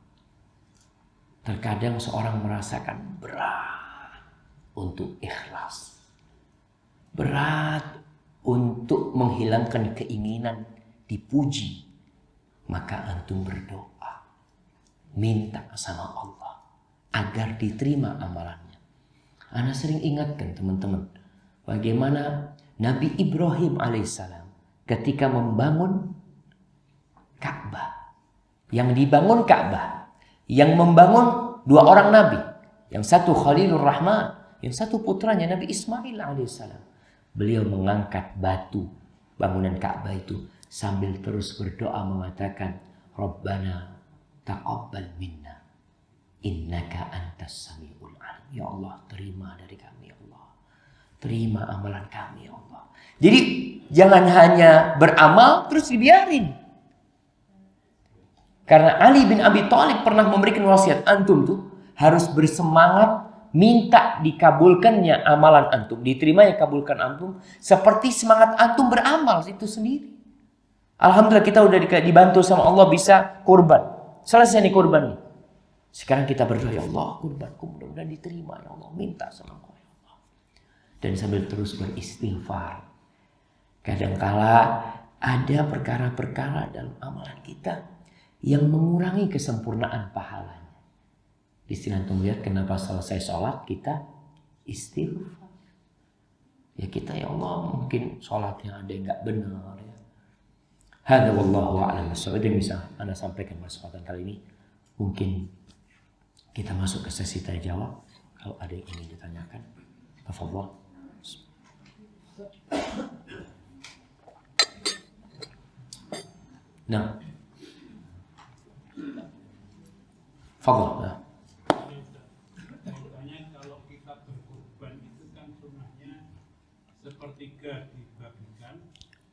terkadang seorang merasakan berat untuk ikhlas. Berat untuk menghilangkan keinginan dipuji. Maka antum berdoa. minta sama Allah agar diterima amalannya. Ana sering ingatkan teman-teman, bagaimana Nabi Ibrahim alaihissalam ketika membangun Ka'bah. Yang dibangun Ka'bah, yang membangun dua orang nabi, yang satu Khalilur Rahman, yang satu putranya Nabi Ismail alaihissalam. Beliau mengangkat batu bangunan Ka'bah itu sambil terus berdoa mengatakan, Rabbana taqabbal minna innaka antas samiul alim. Ya Allah, terima dari kami ya Allah. Terima amalan kami ya Allah. Jadi jangan hanya beramal terus dibiarin. Karena Ali bin Abi Thalib pernah memberikan wasiat, antum tuh harus bersemangat minta dikabulkannya amalan antum, diterima yang kabulkan antum seperti semangat antum beramal itu sendiri. Alhamdulillah kita udah dibantu sama Allah bisa kurban. Selesai nih kurban nih. Sekarang kita berdoa, ya Allah kurbanku mudah-mudahan diterima ya Allah, minta sama Allah ya Allah. Dan sambil terus beristighfar. Kadangkala ada perkara-perkara dalam amalan kita yang mengurangi kesempurnaan pahalanya. Di sini antum lihat kenapa selesai sholat kita istighfar. Ya kita ya Allah mungkin sholatnya ada yang nggak benar ya. Hadza wallahu a'lam bishawab. Yang bisa Anda sampaikan pada kesempatan kali ini. Mungkin kita masuk ke sesi tanya jawab. Kalau ada yang ingin ditanyakan, tafadhol. Nah. Fadhol. Nah. Contohnya kalau kita berkorban itu kan sunnahnya sepertiga dibagikan,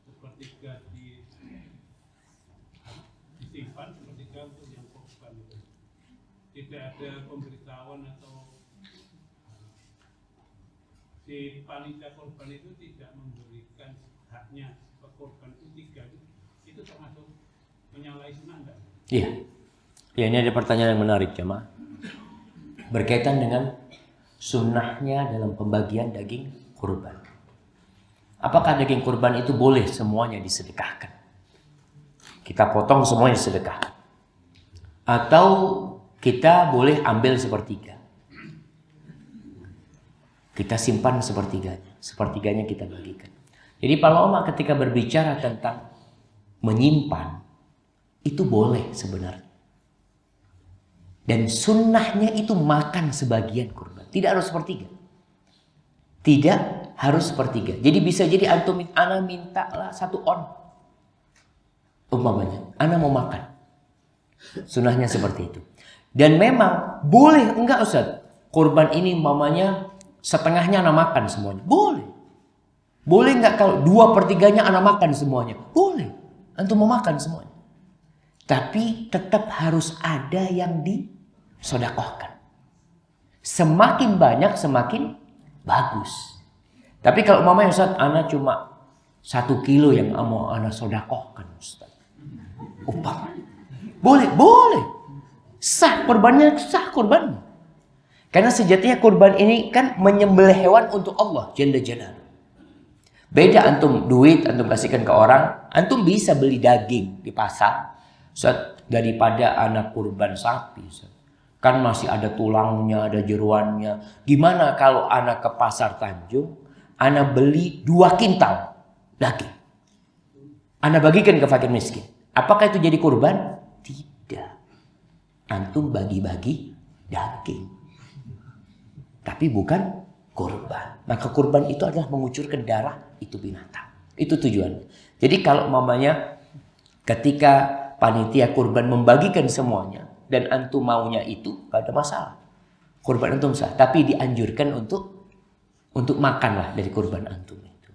sepertiga disimpan, sepertiga untuk yang korban itu. Tidak ada pemberitahuan atau si panitia korban itu tidak memberikan haknya ke korban itu tiga, itu termasuk menyalahi sunnah enggak? Iya. Ya, ini ada pertanyaan yang menarik jemaah. Berkaitan dengan sunnahnya dalam pembagian daging kurban. Apakah daging kurban itu boleh semuanya disedekahkan? Kita potong semuanya sedekahkan. Atau kita boleh ambil sepertiga. Kita simpan sepertiganya. Sepertiganya kita bagikan. Jadi para ulama ketika berbicara tentang menyimpan, itu boleh sebenarnya. Dan sunnahnya itu makan sebagian kurban. Tidak harus sepertiga. Tidak harus sepertiga. Jadi bisa jadi antum ana minta lah 1 on. Umpamanya, ana mau makan. Sunnahnya seperti itu. Dan memang boleh enggak Ustaz? Kurban ini umpamanya setengahnya ana makan semuanya. Boleh. Boleh enggak kalau 2/3-nya ana makan semuanya? Boleh. Antum mau makan semuanya. Tapi tetap harus ada yang disodakohkan. Semakin banyak semakin bagus. Tapi kalau umpamanya Ustaz, ana cuma 1 kilo yang mau ana sodakohkan Ustaz. Upah. Boleh, boleh. Sah kurbannya, sah kurbannya. Karena sejatinya kurban ini kan menyembelih hewan untuk Allah Jalla Jalaluhu. Beda antum duit, antum kasihkan ke orang, antum bisa beli daging di pasar. Ustaz, daripada anak kurban sapi, Ustaz. Kan masih ada tulangnya, ada jeruannya. Gimana kalau anak ke pasar Tanjung, anak beli 2 kintal daging. Anak bagikan ke fakir miskin. Apakah itu jadi kurban? Tidak. Antum bagi-bagi daging. Tapi bukan kurban. Maka kurban itu adalah mengucurkan darah itu binatang. Itu tujuannya. Jadi kalau mamanya ketika panitia kurban membagikan semuanya dan antum maunya itu, gak ada masalah. Kurban antum sah, tapi dianjurkan untuk makanlah dari kurban antum itu.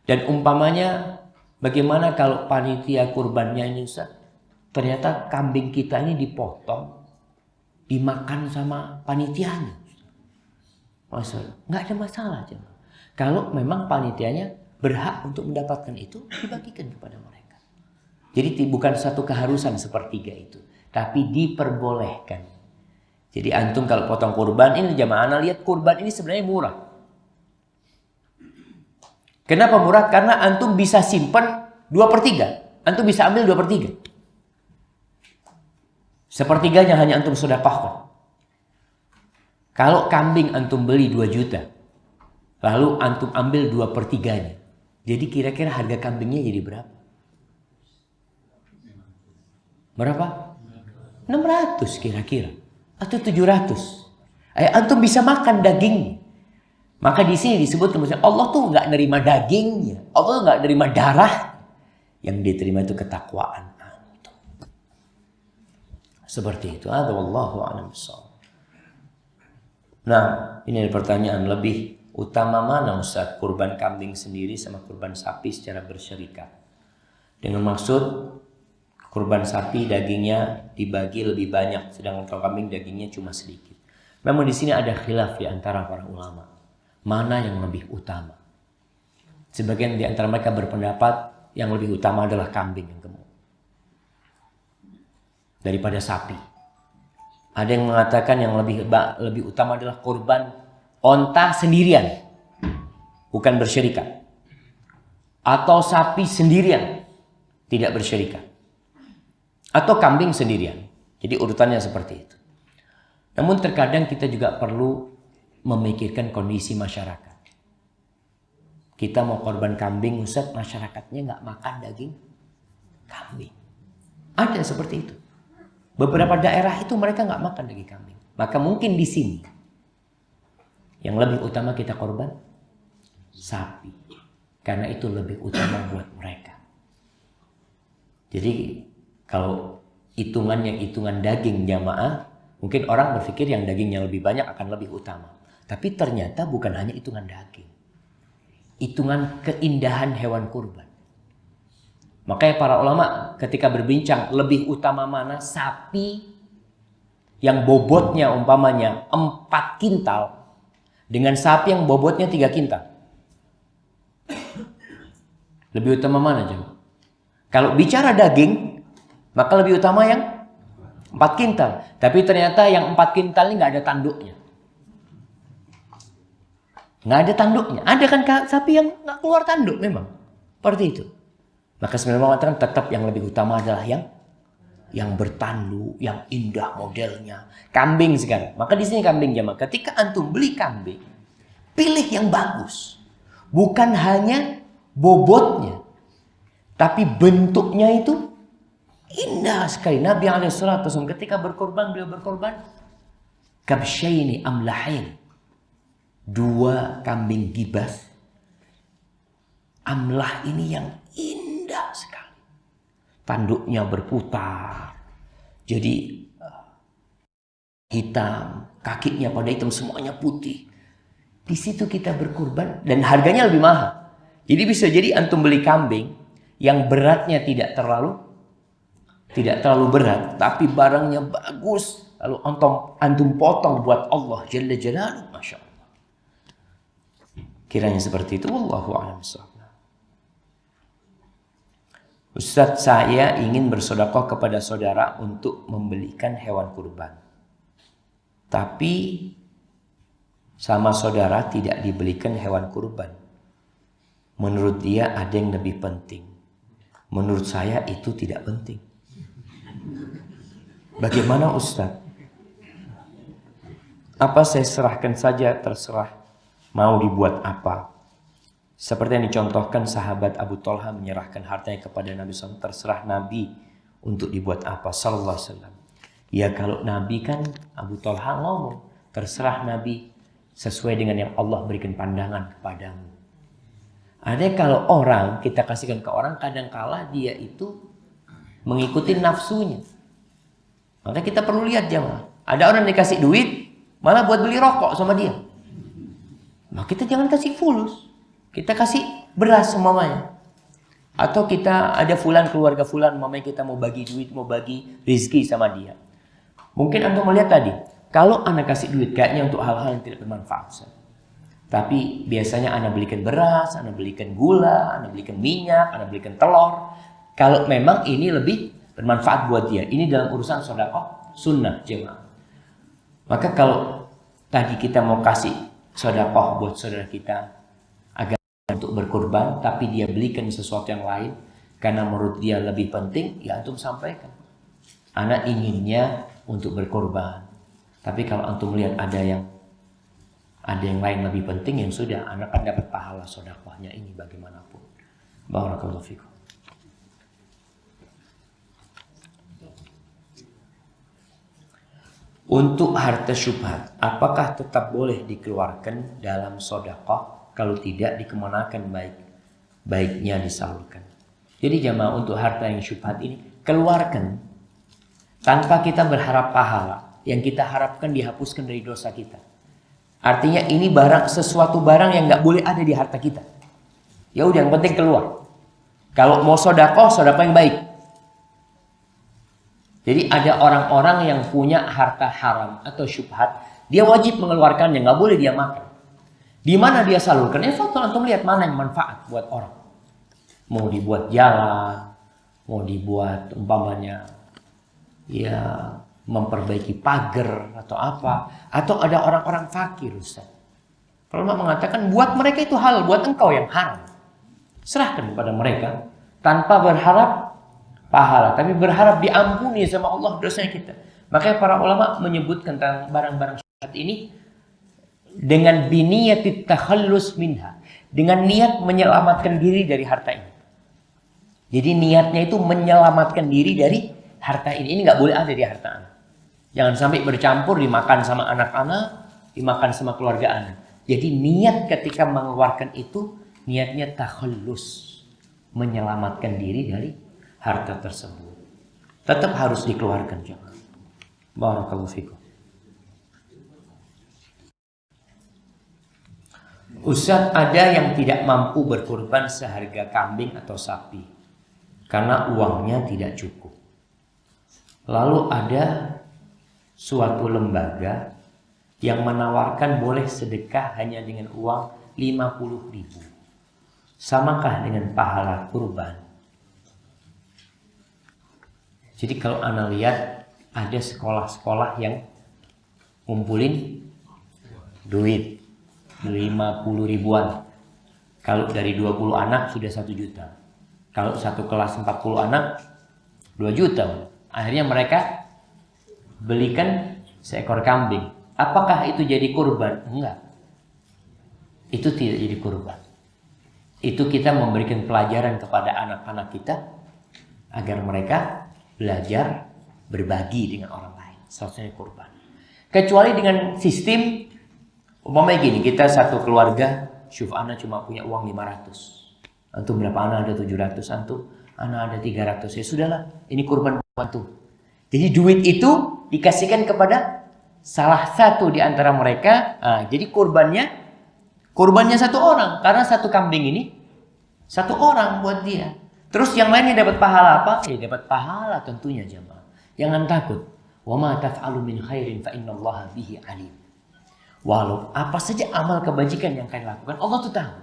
Dan umpamanya bagaimana kalau panitia kurbannya ini Ustaz, ternyata kambing kita ini dipotong, dimakan sama panitianya. Masalah, nggak ada masalah aja. Kalau memang panitianya berhak untuk mendapatkan itu, dibagikan kepada mereka. Jadi bukan satu keharusan sepertiga itu, tapi diperbolehkan. Jadi antum kalau potong kurban ini jamaah ana lihat kurban ini sebenarnya murah. Kenapa murah? Karena antum bisa simpan 2/3. Antum bisa ambil 2/3. Sepertiganya hanya antum sedekahkan. Kalau kambing antum beli 2 juta, lalu antum ambil 2/3-nya. Jadi kira-kira harga kambingnya jadi berapa? Berapa? 600 kira-kira. Atau 700. Antum bisa makan daging. Maka di sini disebut Allah tuh nggak nerima dagingnya. Allah nggak nerima darah. Yang diterima itu ketakwaan antum. Seperti itu. Wallahu a'lam bishawab. Nah, ini ada pertanyaan, lebih utama mana Ustaz, kurban kambing sendiri sama kurban sapi secara bersyarikat? Dengan maksud kurban sapi dagingnya dibagi lebih banyak, sedangkan kalau kambing dagingnya cuma sedikit. Memang di sini ada khilaf di antara para ulama, mana yang lebih utama. Sebagian di antara mereka berpendapat yang lebih utama adalah kambing yang gemuk daripada sapi. Ada yang mengatakan yang lebih utama adalah kurban onta sendirian, bukan bersyarikat, atau sapi sendirian, tidak bersyarikat, atau kambing sendirian. Jadi urutannya seperti itu. Namun terkadang kita juga perlu memikirkan kondisi masyarakat. Kita mau korban kambing, Ustaz, masyarakatnya nggak makan daging kambing. Ada seperti itu. Beberapa daerah itu mereka nggak makan daging kambing. Maka mungkin di sini yang lebih utama kita korban sapi. Karena itu lebih utama buat mereka. Jadi kalau hitungannya hitungan daging jamaah, mungkin orang berpikir yang dagingnya lebih banyak akan lebih utama. Tapi ternyata bukan hanya hitungan daging. Hitungan keindahan hewan kurban. Makanya para ulama ketika berbincang lebih utama mana, sapi yang bobotnya umpamanya 4 kintal dengan sapi yang bobotnya 3 kintal. Lebih utama mana jemaah? Kalau bicara daging, maka lebih utama yang 4 kintal. Tapi ternyata yang 4 kintal ini nggak ada tanduknya. Nggak ada tanduknya. Ada kan sapi yang nggak keluar tanduk memang. Seperti itu. Maka sebenarnya mengatakan tetap yang lebih utama adalah yang bertanduk, yang indah modelnya. Kambing sekarang. Maka di sini kambing jemaah. Ketika antum beli kambing, pilih yang bagus. Bukan hanya bobotnya, tapi bentuknya itu indah sekali. Nabi SAW ketika berkorban, beliau berkorban kabsyaini amlahin. 2 kambing gibas. Amlah ini yang indah sekali. Tanduknya berputar. Jadi hitam, kakinya pada hitam, semuanya putih. Di situ kita berkurban dan harganya lebih mahal. Jadi bisa jadi antum beli kambing yang beratnya tidak terlalu berat, tapi barangnya bagus, lalu antum potong buat Allah Jalla Jalaluhu, Masya Allah. Kiranya seperti itu. Wallahu a'lam bishawab. Ustaz, saya ingin bersedekah kepada saudara untuk membelikan hewan kurban. Tapi sama saudara tidak dibelikan hewan kurban. Menurut dia ada yang lebih penting. Menurut saya itu tidak penting. Bagaimana Ustaz? Apa saya serahkan saja, terserah mau dibuat apa? Seperti yang dicontohkan sahabat Abu Talha menyerahkan hartanya kepada Nabi SAW. Terserah Nabi untuk dibuat apa, sallallahu alaihi wasallam. Ya kalau Nabi kan Abu Talha ngomong, terserah Nabi sesuai dengan yang Allah berikan pandangan kepadamu. Ada kalau orang kita kasihkan ke orang, kadangkala dia itu mengikuti nafsunya. Maka kita perlu lihat jemaah. Ada orang dikasih duit malah buat beli rokok sama dia. Nah kita jangan kasih fulus. Kita kasih beras semuanya. Atau kita ada fulan, keluarga fulan, mamanya kita mau bagi duit, mau bagi rezeki sama dia. Mungkin Anda melihat tadi, kalau Anda kasih duit kayaknya untuk hal-hal yang tidak bermanfaat. Tapi biasanya Anda belikan beras, Anda belikan gula, Anda belikan minyak, Anda belikan telur. Kalau memang ini lebih bermanfaat buat dia. Ini dalam urusan sedekah sunnah jemaah. Maka kalau tadi kita mau kasih sedekah buat saudara kita agar untuk berkorban, tapi dia belikan sesuatu yang lain karena menurut dia lebih penting, ya antum sampaikan. Anak inginnya untuk berkorban. Tapi kalau antum melihat ada yang lain lebih penting, yang sudah, anak kan dapat pahala sedekahnya ini bagaimanapun. Barakallahu fikum. Untuk harta syubhat, apakah tetap boleh dikeluarkan dalam sedekah? Kalau tidak, dikemanakan baiknya disalurkan. Jadi jamaah, untuk harta yang syubhat ini keluarkan tanpa kita berharap pahala. Yang kita harapkan dihapuskan dari dosa kita. Artinya ini sesuatu barang yang nggak boleh ada di harta kita. Ya udah, yang penting keluar. Kalau mau sedekah yang baik. Jadi ada orang-orang yang punya harta haram atau syubhat, dia wajib mengeluarkannya, nggak boleh dia makan. Di mana dia salurkan? Faktor antum lihat mana yang manfaat buat orang. Mau dibuat jalan, mau dibuat umpamanya ya memperbaiki pagar atau apa, atau ada orang-orang fakir, Ustaz. Ulama mengatakan buat mereka itu halal, buat engkau yang haram. Serahkan kepada mereka tanpa berharap pahala, tapi berharap diampuni sama Allah dosanya kita. Makanya para ulama menyebutkan tentang barang-barang syubhat ini dengan biniyatit takhallus minha, dengan niat menyelamatkan diri dari harta ini. Jadi niatnya itu menyelamatkan diri dari harta ini. Ini nggak boleh ada di harta anak. Jangan sampai bercampur, dimakan sama anak-anak, dimakan sama keluarga anak. Jadi niat ketika mengeluarkan itu, niatnya takhallus, menyelamatkan diri dari harta tersebut. Tetap harus dikeluarkan, jangan. Barakallahu fikum. Ustaz, ada yang tidak mampu berkorban seharga kambing atau sapi karena uangnya tidak cukup. Lalu ada suatu lembaga yang menawarkan boleh sedekah hanya dengan uang 50.000. Samakah dengan pahala kurban? Jadi kalau Anda lihat ada sekolah-sekolah yang ngumpulin duit 50 ribuan. Kalau dari 20 anak sudah 1 juta. Kalau satu kelas 40 anak 2 juta. Akhirnya mereka belikan seekor kambing. Apakah itu jadi kurban? Enggak. Itu tidak jadi kurban. Itu kita memberikan pelajaran kepada anak-anak kita agar mereka belajar berbagi dengan orang lain. Seharusnya kurban. Kecuali dengan sistem umpamanya gini, kita satu keluarga, syuf ana cuma punya uang 500. Antum berapa? Ana ada 700, antum ana ada 300. Ya sudahlah, ini kurban buat antum. Jadi duit itu dikasihkan kepada salah satu di antara mereka. Nah, jadi kurbannya satu orang, karena satu kambing ini satu orang buat dia. Terus yang lainnya dapat pahala apa? Dapat pahala tentunya jemaah. Jangan takut. Wa ma taf'alu min khairin fa innallaha bihi alim. Walau apa saja amal kebajikan yang kalian lakukan, Allah tuh tahu.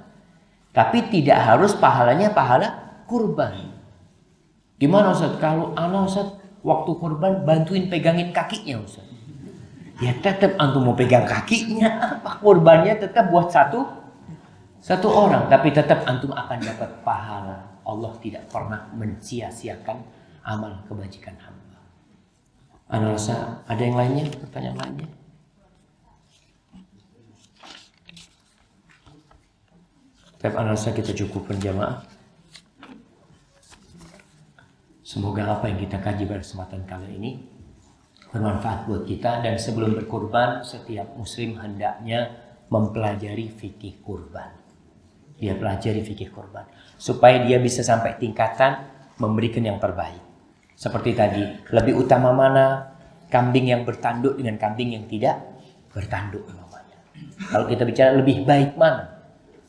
Tapi tidak harus pahalanya pahala kurban. Gimana Ustaz? Kalau ana Ustaz waktu kurban bantuin pegangin kakinya Ustaz. Ya tetap antum mau pegang kakinya, apa kurbannya tetap buat satu orang, tapi tetap antum akan dapat pahala. Allah tidak pernah mensia-siakan amal kebajikan hamba. Ana rasa ada yang lainnya, pertanyaan lainnya? Tapi ana rasa kita cukupkan jamaah. Semoga apa yang kita kaji pada kesempatan kali ini bermanfaat buat kita. Dan sebelum berkurban, setiap muslim hendaknya mempelajari fikih kurban. Dia pelajari fikih kurban supaya dia bisa sampai tingkatan memberikan yang terbaik. Seperti tadi, lebih utama mana kambing yang bertanduk dengan kambing yang tidak bertanduk namanya. Kalau kita bicara lebih baik mana,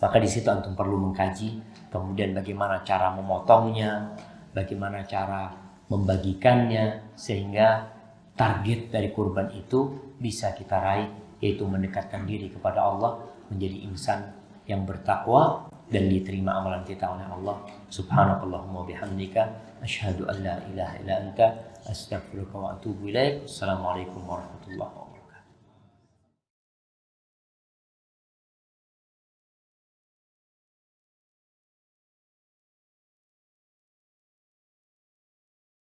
maka di situ antum perlu mengkaji. Kemudian bagaimana cara memotongnya, bagaimana cara membagikannya sehingga target dari kurban itu bisa kita raih, yaitu mendekatkan diri kepada Allah, menjadi insan yang bertakwa dan diterima amalan kita oleh Allah. Subhanakallahumma bihamdika asyhadu an la ilaha illa anta astaghfiruka wa atubu ilaik. Assalamualaikum warahmatullahi wabarakatuh.